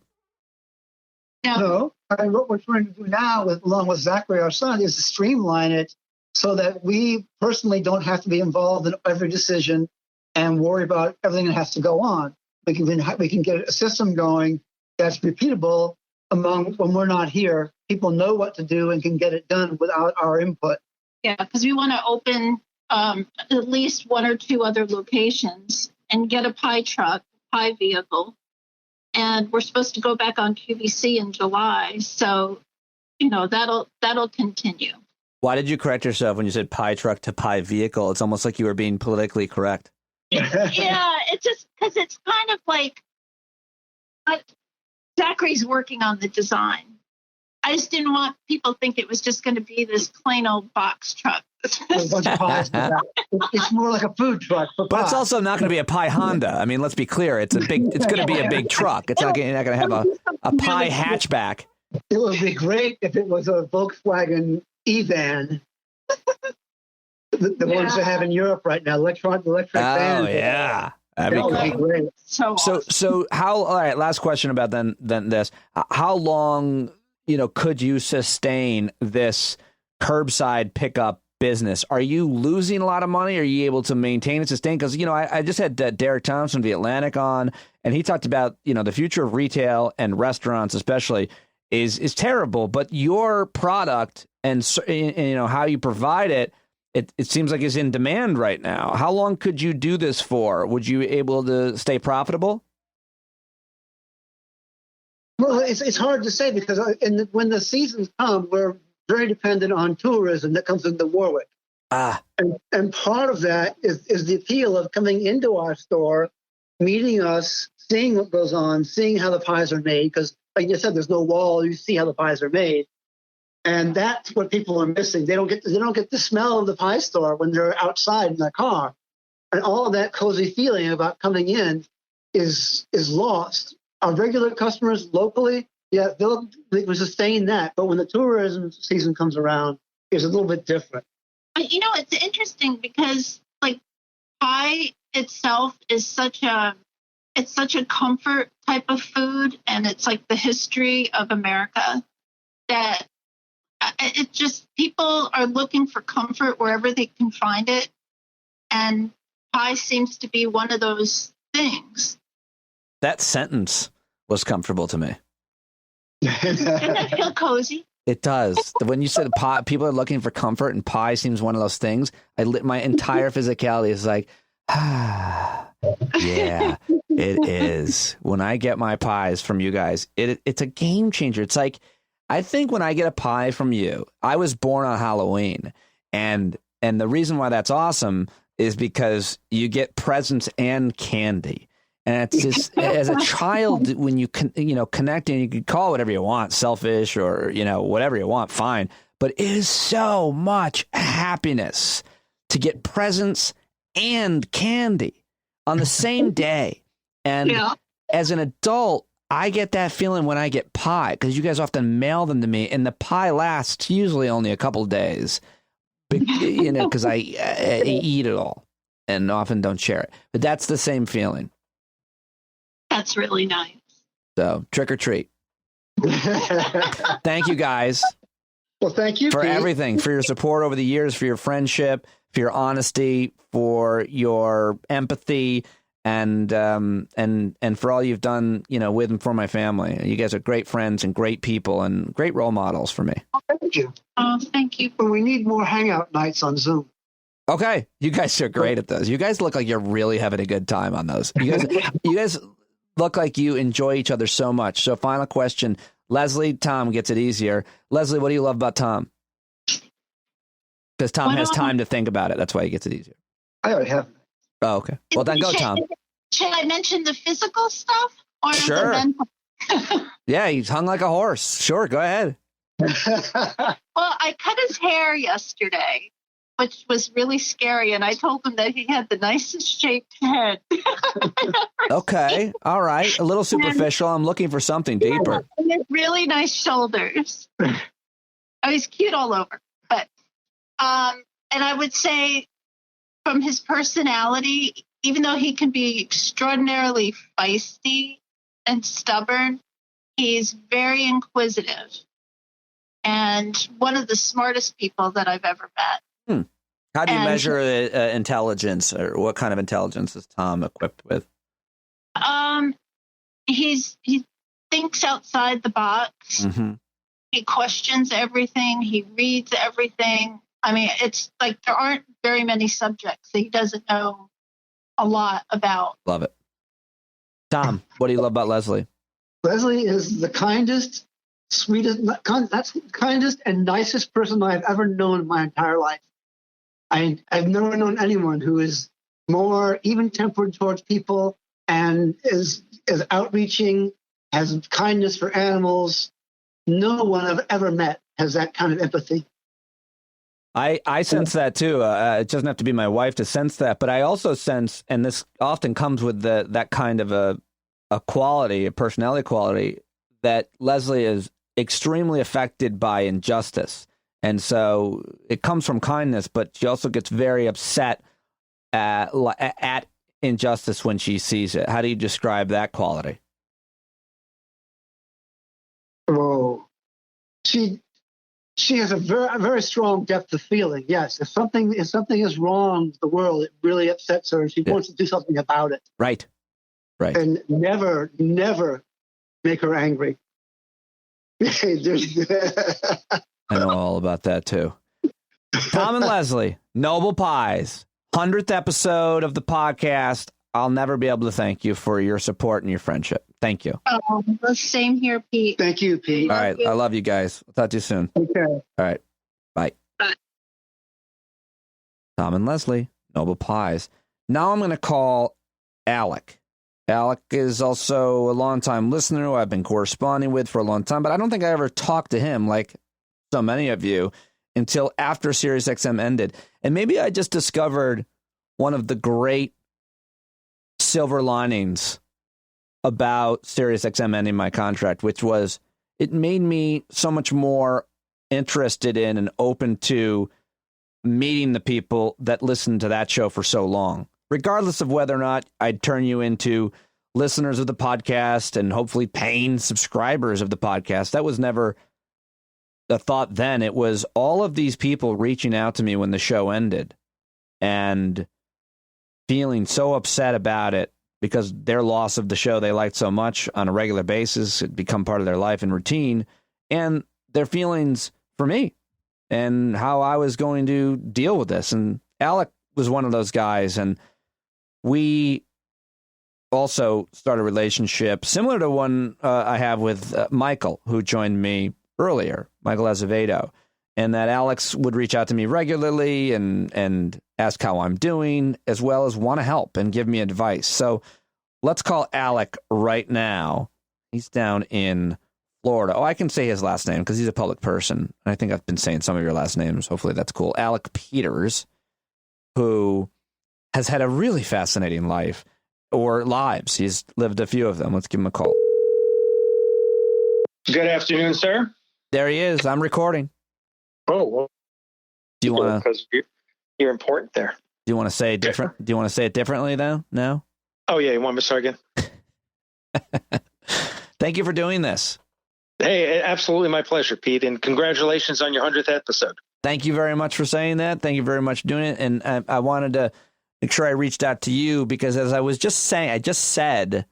No. What we're trying to do now, along with Zachary, our son, is to streamline it so that we personally don't have to be involved in every decision and worry about everything that has to go on. We can get a system going that's repeatable when we're not here. People know what to do and can get it done without our input. Yeah, because we want to open at least one or two other locations and get a pie truck, pie vehicle. And we're supposed to go back on QVC in July. So, that'll continue. Why did you correct yourself when you said pie truck to pie vehicle? It's almost like you were being politically correct. Yeah, it's just because it's kind of like Zachary's working on the design. I just didn't want people to think it was just going to be this plain old box truck. It's more like a food truck. But it's also not going to be a pie Honda. I mean, let's be clear. It's going to be a big truck. It's not going to have a pie hatchback. It would be great if it was a Volkswagen E-van. The ones they have in Europe right now, electric vans. Oh, yeah. That'd be great. So how, all right, last question about then this. How long, could you sustain this curbside pickup business? Are you losing a lot of money? Are you able to maintain and sustain? Because, I just had Derek Thompson of The Atlantic on, and he talked about, the future of retail and restaurants especially is terrible. But your product and how you provide it, it seems like it's in demand right now. How long could you do this for? Would you be able to stay profitable? Well, it's hard to say because when the seasons come, we're very dependent on tourism that comes into Warwick. And part of that is the appeal of coming into our store, meeting us, seeing what goes on, seeing how the pies are made. Because like you said, there's no wall. You see how the pies are made. And that's what people are missing. They don't get the smell of the pie store when they're outside in their car. And all of that cozy feeling about coming in is lost. Our regular customers locally, yeah, they will sustain that. But when the tourism season comes around, it's a little bit different. It's interesting because like pie itself is such a comfort type of food, and it's like the history of America that it just, people are looking for comfort wherever they can find it. And pie seems to be one of those things. That sentence was comfortable to me. Doesn't that feel cozy? It does. When you said pie, people are looking for comfort, and pie seems one of those things. My entire physicality is like, yeah, it is. When I get my pies from you guys, it's a game changer. It's like, I think when I get a pie from you, I was born on Halloween, and the reason why that's awesome is because you get presents and candy. And it's just, as a child, when you connecting, you can call it whatever you want, selfish or, whatever you want, fine. But it is so much happiness to get presents and candy on the same day. And as an adult, I get that feeling when I get pie, because you guys often mail them to me, and the pie lasts usually only a couple of days, because I eat it all and often don't share it. But that's the same feeling. That's really nice. So trick or treat. Thank you guys. Well, thank you for everything, for your support over the years, for your friendship, for your honesty, for your empathy, and for all you've done, with and for my family. You guys are great friends and great people and great role models for me. Oh, thank you. Thank you. But we need more hangout nights on Zoom. Okay, you guys are great at those. You guys look like you're really having a good time on those. You guys look like you enjoy each other so much. So final question, Leslie, Tom gets it easier. Leslie, what do you love about Tom? Because Tom has time to think about it. That's why he gets it easier. I already have. Oh, okay. Well, then go, Tom. Should I mention the physical stuff? Or sure. The mental? Yeah, he's hung like a horse. Sure, go ahead. Well, I cut his hair yesterday, which was really scary, and I told him that he had the nicest shaped head. Okay, all right. A little superficial. I'm looking for something deeper. And he had really nice shoulders. Oh, he's cute all over. But, and I would say from his personality, even though he can be extraordinarily feisty and stubborn, he's very inquisitive and one of the smartest people that I've ever met. How do you measure intelligence, or what kind of intelligence is Tom equipped with? He thinks outside the box. Mm-hmm. He questions everything. He reads everything. I mean, it's like there aren't very many subjects that he doesn't know a lot about. Love it. Tom, what do you love about Leslie? Leslie is the kindest, sweetest, kindest and nicest person I've ever known in my entire life. I've never known anyone who is more even-tempered towards people and is outreaching, has kindness for animals. No one I've ever met has that kind of empathy. I sense that too. It doesn't have to be my wife to sense that, but I also sense, and this often comes with that kind of a quality, a personality quality, that Leslie is extremely affected by injustice. And so it comes from kindness, but she also gets very upset at injustice when she sees it. How do you describe that quality? Oh, she has a very strong depth of feeling. Yes, if something is wrong with the world, it really upsets her, and she wants to do something about it. Right. And never make her angry. I know all about that too. Tom and Leslie, Noble Pies, 100th episode of the podcast. I'll never be able to thank you for your support and your friendship. Thank you. Oh, the same here, Pete. Thank you, Pete. All right. I love you guys. I'll talk to you soon. Okay. All right. Bye. Bye. Tom and Leslie, Noble Pies. Now I'm going to call Alec. Alec is also a longtime listener who I've been corresponding with for a long time, but I don't think I ever talked to him like so many of you until after SiriusXM ended. And maybe I just discovered one of the great silver linings about SiriusXM ending my contract, which was it made me so much more interested in and open to meeting the people that listened to that show for so long. Regardless of whether or not I'd turn you into listeners of the podcast and hopefully paying subscribers of the podcast, that was never the thought then. It was all of these people reaching out to me when the show ended and feeling so upset about it because their loss of the show they liked so much on a regular basis had become part of their life and routine, and their feelings for me and how I was going to deal with this. And Alec was one of those guys, and we also started a relationship similar to one I have with Michael, who joined me earlier, Michael Azevedo, and that Alex would reach out to me regularly and ask how I'm doing, as well as want to help and give me advice. So let's call Alec right now. He's down in Florida. Oh, I can say his last name because he's a public person. I think I've been saying some of your last names. Hopefully that's cool. Alec Peters, who has had a really fascinating life, or lives. He's lived a few of them. Let's give him a call. Good afternoon, sir. There he is. I'm recording. Oh, well, do you want to? Because you're important there. Do you want to say it different? Do you want to say it differently though? No. Oh yeah, you want me to start again? Thank you for doing this. Hey, absolutely my pleasure, Pete, and congratulations on your 100th episode. Thank you very much for saying that. Thank you very much for doing it. And I wanted to make sure I reached out to you because, as I was just saying, I just said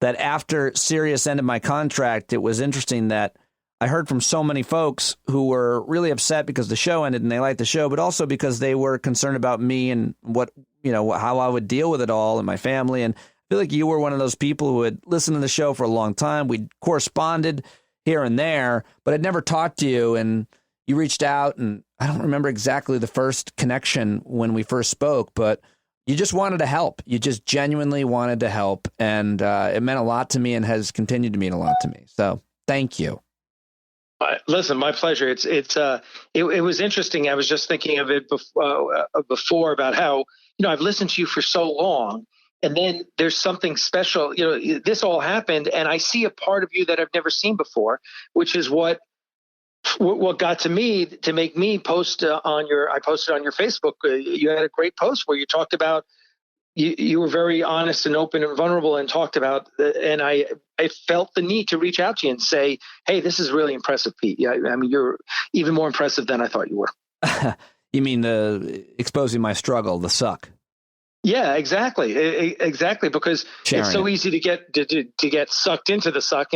that after Sirius ended my contract, it was interesting that I heard from so many folks who were really upset because the show ended and they liked the show, but also because they were concerned about me and how I would deal with it all and my family. And I feel like you were one of those people who had listened to the show for a long time. We'd corresponded here and there, but I'd never talked to you. And you reached out, and I don't remember exactly the first connection when we first spoke, but you just wanted to help. You just genuinely wanted to help. And it meant a lot to me and has continued to mean a lot to me. So thank you. Listen, my pleasure. It was interesting. I was just thinking of it before about how, I've listened to you for so long, and then there's something special. This all happened, and I see a part of you that I've never seen before, which is what what got to me to make me post I posted on your Facebook. You had a great post where you talked about you were very honest and open and vulnerable and talked about, and I felt the need to reach out to you and say, hey, this is really impressive, Pete. Yeah, I mean, you're even more impressive than I thought you were. You mean exposing my struggle, the suck? Yeah, exactly. Exactly. Because Sharing it's so easy to get sucked into the suck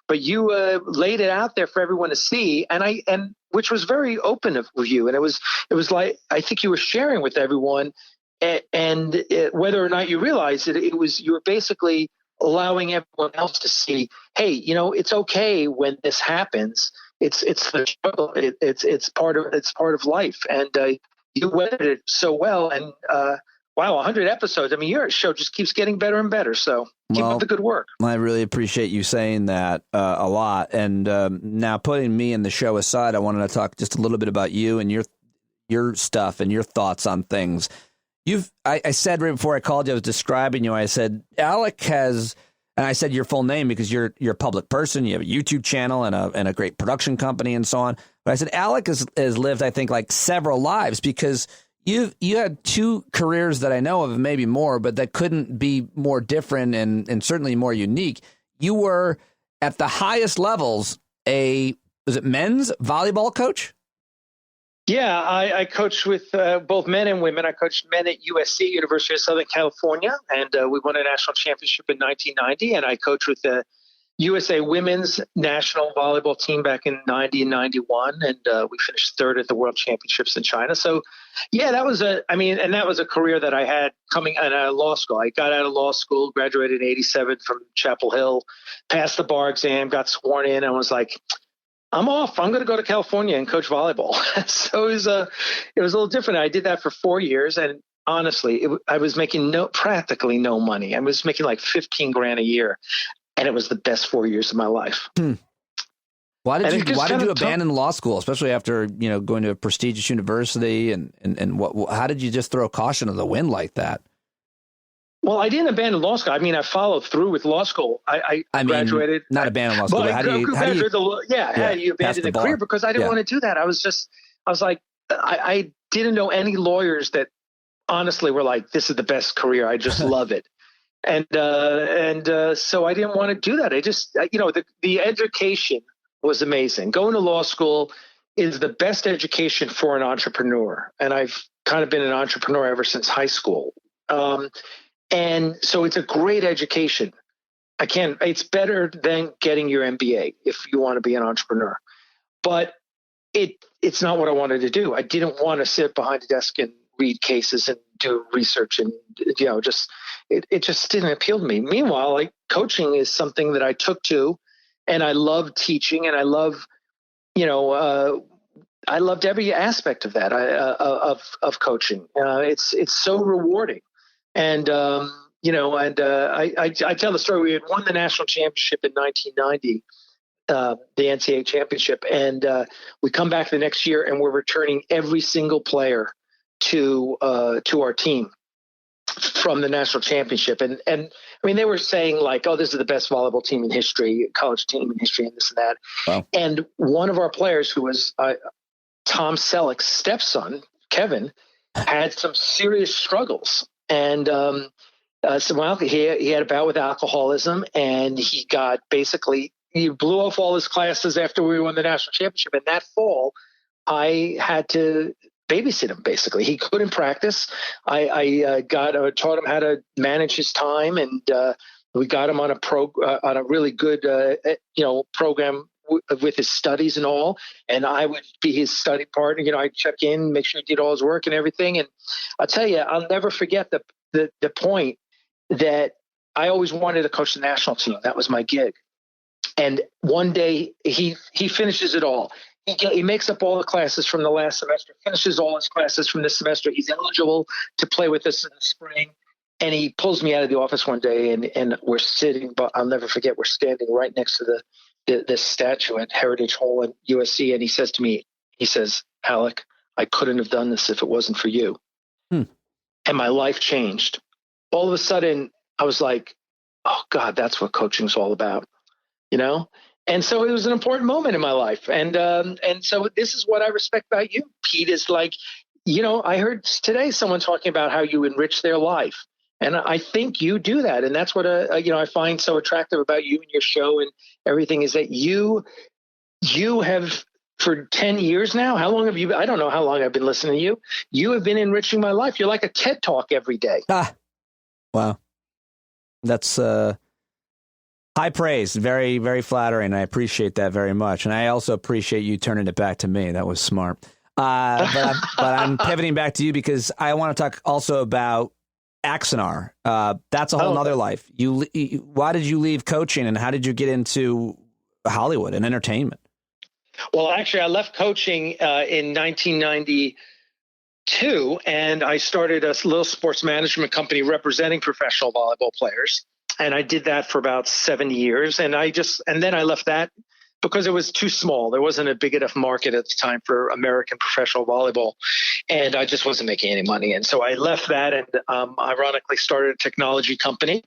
but you laid it out there for everyone to see. And which was very open of you. And it was like, I think you were sharing with everyone and whether or not you realized it, you were basically allowing everyone else to see, hey, it's okay when this happens. It's the struggle. It's part of life. And you weathered it so well. And, wow, 100 episodes. I mean, your show just keeps getting better and better. So keep up the good work. I really appreciate you saying that a lot. And now putting me in the show aside, I wanted to talk just a little bit about you and your stuff and your thoughts on things. I said right before I called you, I was describing you. I said, Alec has, and I said your full name because you're a public person. You have a YouTube channel and a great production company and so on. But I said, Alec has lived, I think, like several lives because you had two careers that I know of, maybe more, but that couldn't be more different and certainly more unique. You were at the highest levels was it men's volleyball coach? Yeah, I coached with both men and women. I coached men at USC, University of Southern California, and we won a national championship in 1990. And I coached with the USA women's national volleyball team back in 90 and 91. And we finished third at the World Championships in China. So, yeah, that was a career that I had coming out of law school. I got out of law school, graduated in 87 from Chapel Hill, passed the bar exam, got sworn in, and was like, I'm off. I'm going to go to California and coach volleyball. So it was a little different. I did that for 4 years. And honestly, I was making practically no money. I was making like $15,000 a year. And it was the best 4 years of my life. Why did you abandon law school, especially after, going to a prestigious university and how did you just throw caution to the wind like that? Well, I didn't abandon law school. I mean, I followed through with law school. I graduated. Not abandon law school, but how do you abandon a career? Because I didn't want to do that. I was like, I didn't know any lawyers that honestly were like, this is the best career. I just love it. And so I didn't want to do that. I just, the education was amazing. Going to law school is the best education for an entrepreneur. And I've kind of been an entrepreneur ever since high school. And so it's a great education. It's better than getting your MBA if you want to be an entrepreneur, but it's not what I wanted to do. I didn't want to sit behind a desk and read cases and do research and, it just didn't appeal to me. Meanwhile, like coaching is something that I took to, and I love teaching, and I love, I loved every aspect of that, of coaching. It's so rewarding. And, I tell the story. We had won the national championship in 1990, the NCAA championship. And we come back the next year and we're returning every single player to our team from the national championship. And I mean, they were saying like, oh, this is the best volleyball team in history, college team in history, and this and that. Wow. And one of our players, who was Tom Selleck's stepson, Kevin, had some serious struggles. And he had a bout with alcoholism, and he blew off all his classes after we won the national championship. And that fall, I had to babysit him. Basically, he couldn't practice. I taught him how to manage his time, and we got him on a really good program with his studies and all. And I would be his study partner. I'd check in, make sure he did all his work and everything. And I'll tell you, I'll never forget the point that I always wanted to coach the national team. That was my gig. And one day he finishes it all. He makes up all the classes from the last semester, finishes all his classes from this semester. He's eligible to play with us in the spring. And he pulls me out of the office one day, and we're sitting, but I'll never forget, we're standing right next to this statue at Heritage Hall at USC. And he says to me, Alec, I couldn't have done this if it wasn't for you. And my life changed. All of a sudden, I was like, oh God, that's what coaching's all about, And so it was an important moment in my life. And so this is what I respect about you, Pete, is like, I heard today someone talking about how you enrich their life. And I think you do that. And that's what, I find so attractive about you and your show and everything, is that you have, for 10 years now, how long have you, I don't know how long I've been listening to you. You have been enriching my life. You're like a TED Talk every day. Wow. That's high praise. Very, very flattering. I appreciate that very much. And I also appreciate you turning it back to me. That was smart. But I'm pivoting back to you because I want to talk also about Eichinger. That's a whole nother life. Why did you leave coaching and how did you get into Hollywood and entertainment? Well, actually, I left coaching in 1992, and I started a little sports management company representing professional volleyball players. And I did that for about 7 years. And then I left that because it was too small. There wasn't a big enough market at the time for American professional volleyball. And I just wasn't making any money. And so I left that and ironically started a technology company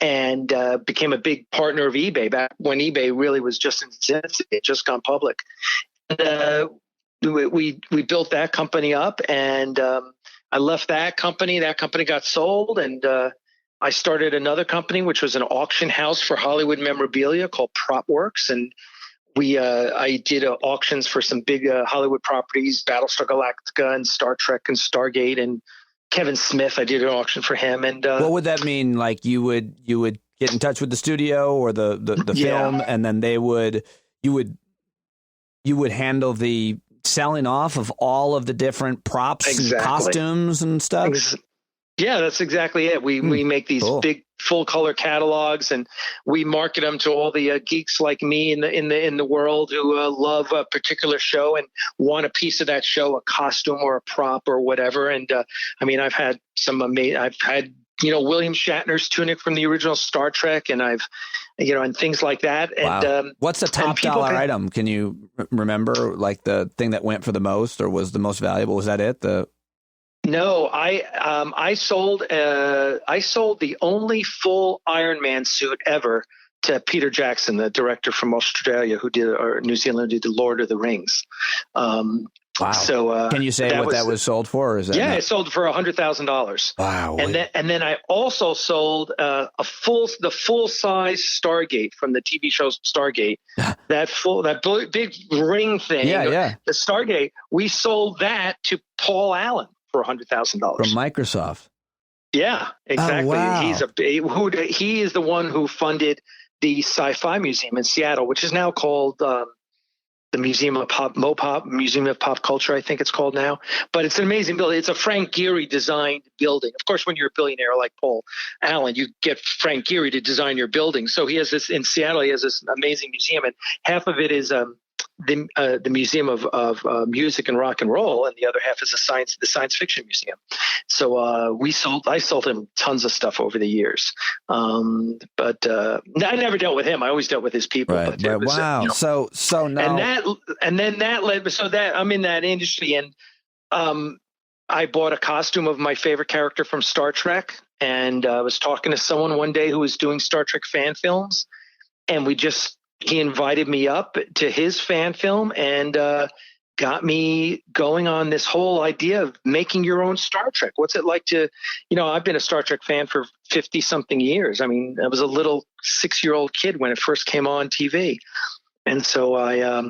and became a big partner of eBay back when eBay really was just in its infancy. It had just gone public. And we built that company up, and I left that company. That company got sold, and I started another company, which was an auction house for Hollywood memorabilia called PropWorks. And I did auctions for some big Hollywood properties, Battlestar Galactica and Star Trek and Stargate and Kevin Smith. I did an auction for him. And what would that mean? Like you would get in touch with the studio or the film, and then you would handle the selling off of all of the different props and costumes and stuff. Yeah, that's exactly it. We make these big full color catalogs, and we market them to all the geeks like me in the world who love a particular show and want a piece of that show, a costume or a prop or whatever. And I've had William Shatner's tunic from the original Star Trek, and and things like that. Wow. And what's the top dollar item? Can you remember, like the thing that went for the most or was the most valuable? Was that it? No, I sold the only full Iron Man suit ever to Peter Jackson, the director from Australia or New Zealand, who did the Lord of the Rings. Wow. So can you say that was sold for? Or is that it sold for $100,000. Wow. And then I also sold the full size Stargate from the TV show Stargate. that big ring thing. Yeah. The Stargate. We sold that to Paul Allen for $100,000 from Microsoft. Yeah, exactly. Oh, wow. He is the one who funded the Sci-Fi Museum in Seattle, which is now called the Museum of Museum of Pop Culture, I think it's called now. But it's an amazing building. It's a Frank Gehry designed building. Of course, when you're a billionaire like Paul Allen, you get Frank Gehry to design your building. So he has this in Seattle. He has this amazing museum, and half of it is the Museum of Music and Rock and Roll, and the other half is the Science Fiction Museum. So I sold him tons of stuff over the years, but I never dealt with him. I always dealt with his people. Right. But wow. So now, and then that led. So that I'm in that industry, and I bought a costume of my favorite character from Star Trek, and I was talking to someone one day who was doing Star Trek fan films, and he invited me up to his fan film and got me going on this whole idea of making your own Star Trek. What's it like to, I've been a Star Trek fan for 50 something years. I mean, I was a little 6-year-old kid when it first came on TV. And so I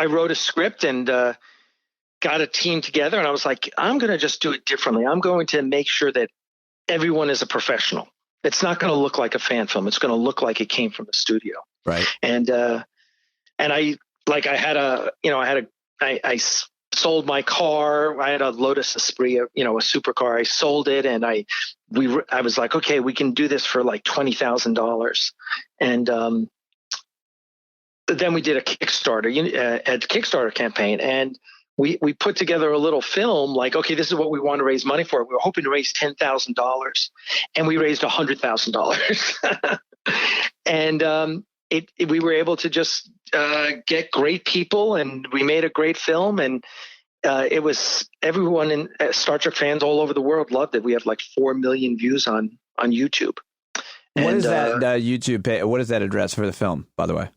wrote a script and got a team together, and I was like, I'm going to just do it differently. I'm going to make sure that everyone is a professional. It's not going to look like a fan film. It's going to look like it came from the studio. Right. And I sold my car. I had a Lotus Esprit, a supercar. I sold it, and I was like, okay, we can do this for like $20,000. And then we did a Kickstarter campaign, and we put together a little film like, okay, this is what we want to raise money for. We were hoping to raise $10,000, and we raised $100,000. And we were able to just get great people, and we made a great film. And it was everyone in Star Trek fans all over the world loved it. We have like 4 million views on YouTube. What is that YouTube page? What is that address for the film, by the way?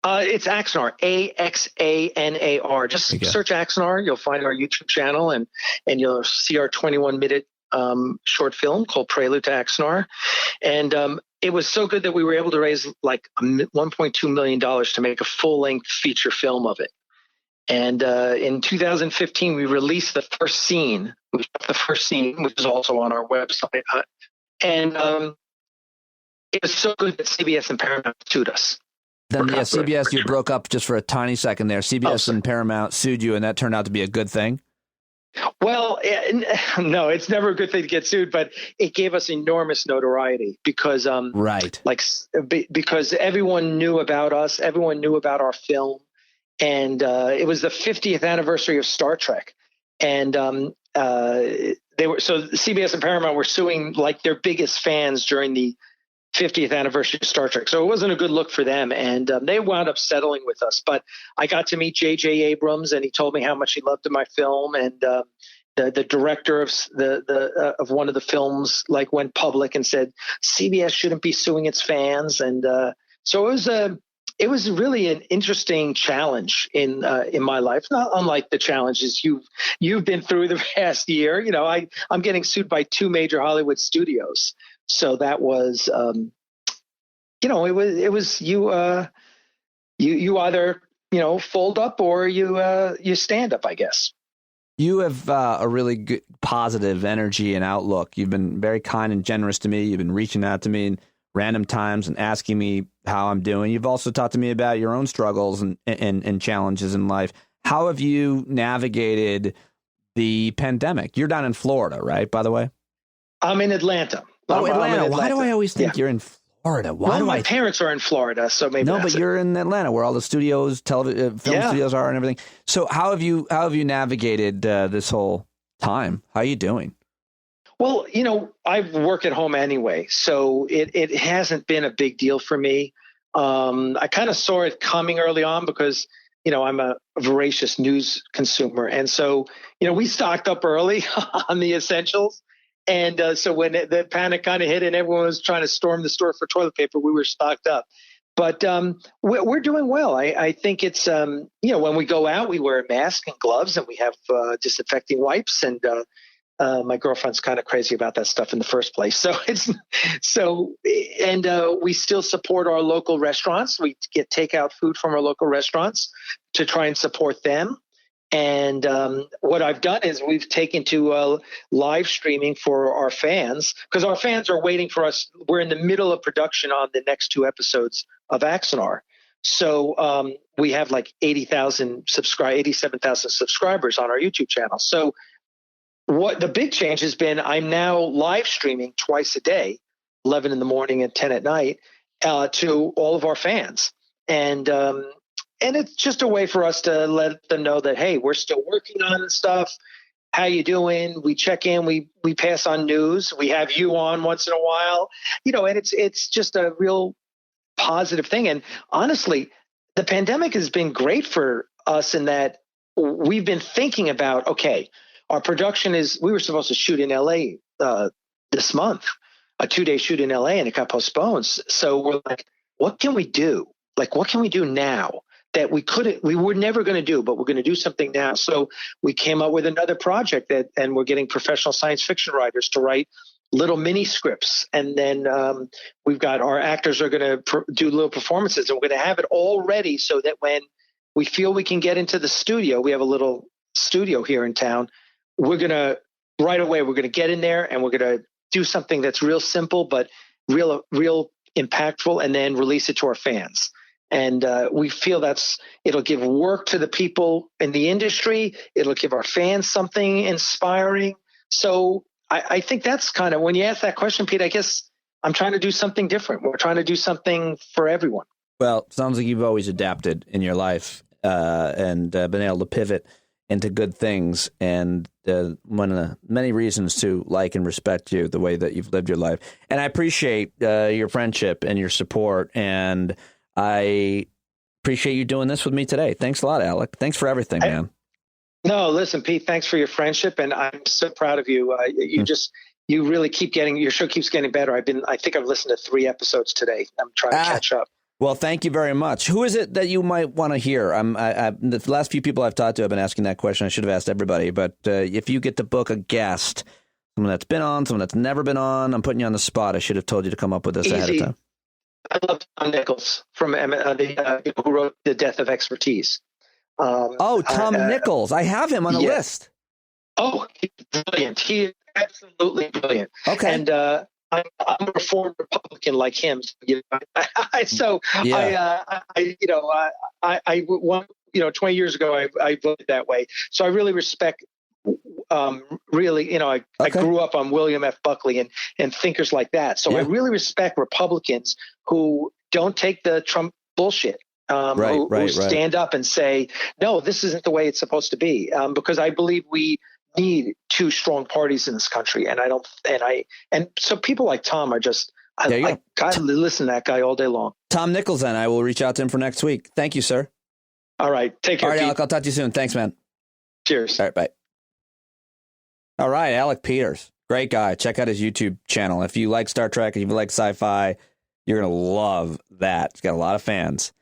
It's Axanar, Axanar. Just search Axanar. You'll find our YouTube channel, and you'll see our 21-minute short film called Prelude to Axanar. And it was so good that we were able to raise like $1.2 million to make a full-length feature film of it. And in 2015, we released the first scene. We shot the first scene, which is also on our website. And it was so good that CBS and Paramount sued us. Then, yeah, CBS, you broke up just for a tiny second there. CBS and Paramount sued you, and that turned out to be a good thing? Well, no, it's never a good thing to get sued, but it gave us enormous notoriety because, because everyone knew about us, everyone knew about our film, and it was the 50th anniversary of Star Trek, and CBS and Paramount were suing like their biggest fans during the 50th anniversary of Star Trek. So it wasn't a good look for them. And they wound up settling with us. But I got to meet J.J. Abrams, and he told me how much he loved my film. And the director of one of the films like went public and said, CBS shouldn't be suing its fans. And so it was really an interesting challenge in my life, not unlike the challenges you've been through the past year. You know, I'm getting sued by 2 major Hollywood studios. So that was, it was you either, fold up or you stand up, I guess. You have a really good, positive energy and outlook. You've been very kind and generous to me. You've been reaching out to me in random times and asking me how I'm doing. You've also talked to me about your own struggles and challenges in life. How have you navigated the pandemic? You're down in Florida, right, by the way? I'm in Atlanta. Oh, Atlanta. Why do I always think you're in Florida? My parents are in Florida, so maybe but you're in Atlanta, where all the studios, film studios are, and everything. So how have you navigated this whole time? How are you doing? Well, I work at home anyway, so it hasn't been a big deal for me. I kind of saw it coming early on because I'm a voracious news consumer, and so we stocked up early on the essentials. And so when the panic kind of hit and everyone was trying to storm the store for toilet paper, we were stocked up. But we're doing well. I think it's, when we go out, we wear a mask and gloves, and we have disinfecting wipes. And my girlfriend's kind of crazy about that stuff in the first place. We still support our local restaurants. We get takeout food from our local restaurants to try and support them. And what I've done is we've taken to live streaming for our fans, because our fans are waiting for us. We're in the middle of production on the next 2 episodes of Axanar. So we have like 87,000 subscribers on our YouTube channel. So what the big change has been, I'm now live streaming twice a day, 11 in the morning and 10 at night, to all of our fans. And it's just a way for us to let them know that, hey, we're still working on stuff. How you doing? We check in. We pass on news. We have you on once in a while, and it's just a real positive thing. And honestly, the pandemic has been great for us in that we've been thinking about, okay, our production we were supposed to shoot in LA this month, a 2-day shoot in LA, and it got postponed. So we're like, what can we do? Like, what can we do now that we were never going to do, but we're going to do something now. So we came up with another project and we're getting professional science fiction writers to write little mini scripts. And then we've got our actors are going to do little performances, and we're going to have it all ready so that when we feel we can get into the studio, we have a little studio here in town. We're going to right away, we're going to get in there and we're going to do something that's real simple, but real impactful, and then release it to our fans. And we feel it'll give work to the people in the industry. It'll give our fans something inspiring. So I think that's kind of, when you ask that question, Pete, I guess I'm trying to do something different. We're trying to do something for everyone. Well, it sounds like you've always adapted in your life and been able to pivot into good things. And one of the many reasons to like and respect you, the way that you've lived your life. And I appreciate your friendship and your support. And I appreciate you doing this with me today. Thanks a lot, Alec. Thanks for everything, man. No, listen, Pete, thanks for your friendship. And I'm so proud of you. you really your show keeps getting better. I think I've listened to 3 episodes today. I'm trying to catch up. Well, thank you very much. Who is it that you might want to hear? The last few people I've talked to have been asking that question. I should have asked everybody. But if you get to book a guest, someone that's been on, someone that's never been on, I'm putting you on the spot. I should have told you to come up with this ahead of time. I love Tom Nichols from who wrote The Death of Expertise. Tom Nichols. I have him on the list. Oh, he's brilliant. He is absolutely brilliant. Okay. And I'm a reformed Republican like him. So, I 20 years ago, I voted that way. So I really respect, I grew up on William F. Buckley and thinkers like that. So I really respect Republicans who don't take the Trump bullshit. Who stand up and say, no, this isn't the way it's supposed to be. Because I believe we need 2 strong parties in this country. And so people like Tom are just, I got to listen to that guy all day long. Tom Nichols, then I will reach out to him for next week. Thank you, sir. All right. Take care. All right, Alec, I'll talk to you soon. Thanks, man. Cheers. All right, bye. All right, Alec Peters. Great guy. Check out his YouTube channel. If you like Star Trek, if you like sci-fi, you're going to love that. He's got a lot of fans.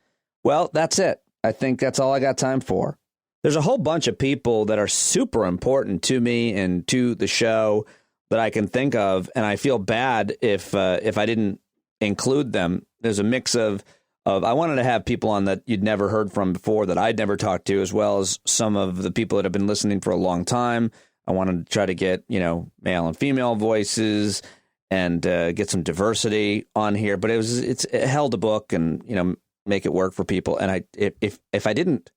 Well, that's it. I think that's all I got time for. There's a whole bunch of people that are super important to me and to the show that I can think of, and I feel bad if I didn't include them. There's a mix of I wanted to have people on that you'd never heard from before, that I'd never talked to, as well as some of the people that have been listening for a long time. I wanted to try to get, male and female voices and get some diversity on here, but it held a book and, make it work for people. And if I didn't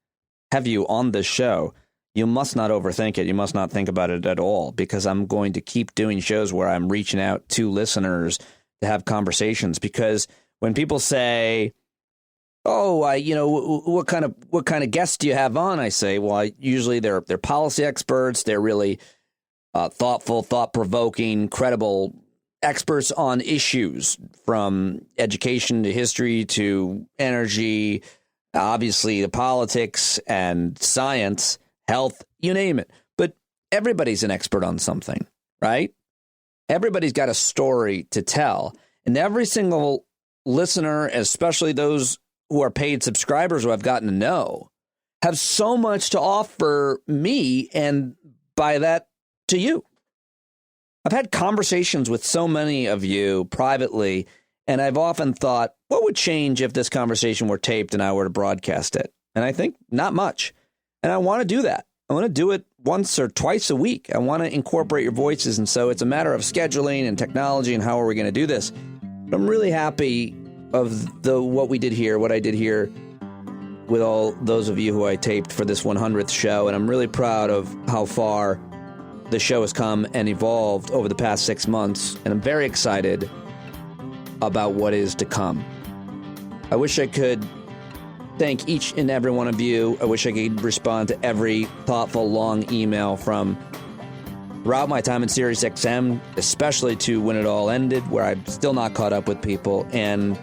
have you on the show, you must not overthink it. You must not think about it at all, because I'm going to keep doing shows where I'm reaching out to listeners to have conversations. Because when people say, "Oh, what kind of guests do you have on?" I say, well, usually they're policy experts. They're really thoughtful, thought-provoking, credible experts on issues from education to history to energy, obviously the politics and science, health, you name it. But everybody's an expert on something, right? Everybody's got a story to tell. And every single listener, especially those who are paid subscribers who I've gotten to know, have so much to offer me, and by that, to you. I've had conversations with so many of you privately, and I've often thought, what would change if this conversation were taped and I were to broadcast it? And I think not much. And I want to do that. I want to do it once or twice a week. I want to incorporate your voices. And so it's a matter of scheduling and technology and how are we going to do this. But I'm really happy of what we did here, what I did here with all those of you who I taped for this 100th show. And I'm really proud of how far the show has come and evolved over the past 6 months, and I'm very excited about what is to come. I wish I could thank each and every one of you. I wish I could respond to every thoughtful, long email from throughout my time in Sirius XM, especially to when it all ended, where I'm still not caught up with people, and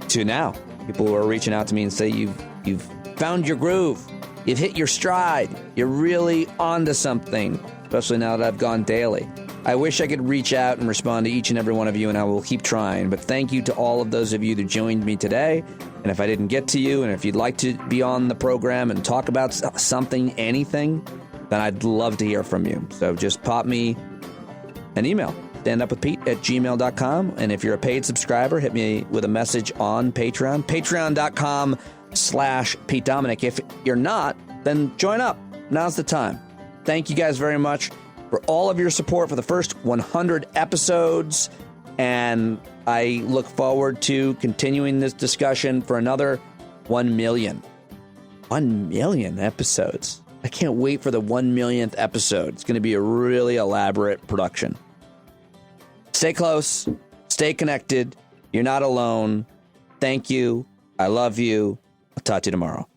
to now. People who are reaching out to me and say, you've found your groove. You've hit your stride. You're really onto something. Especially now that I've gone daily. I wish I could reach out and respond to each and every one of you, and I will keep trying. But thank you to all of those of you that joined me today. And if I didn't get to you, and if you'd like to be on the program and talk about something, anything, then I'd love to hear from you. So just pop me an email, standupwithpete@gmail.com. And if you're a paid subscriber, hit me with a message on Patreon, patreon.com/Pete Dominic. If you're not, then join up. Now's the time. Thank you guys very much for all of your support for the first 100 episodes. And I look forward to continuing this discussion for another 1 million. 1 million episodes. I can't wait for the 1 millionth episode. It's going to be a really elaborate production. Stay close. Stay connected. You're not alone. Thank you. I love you. I'll talk to you tomorrow.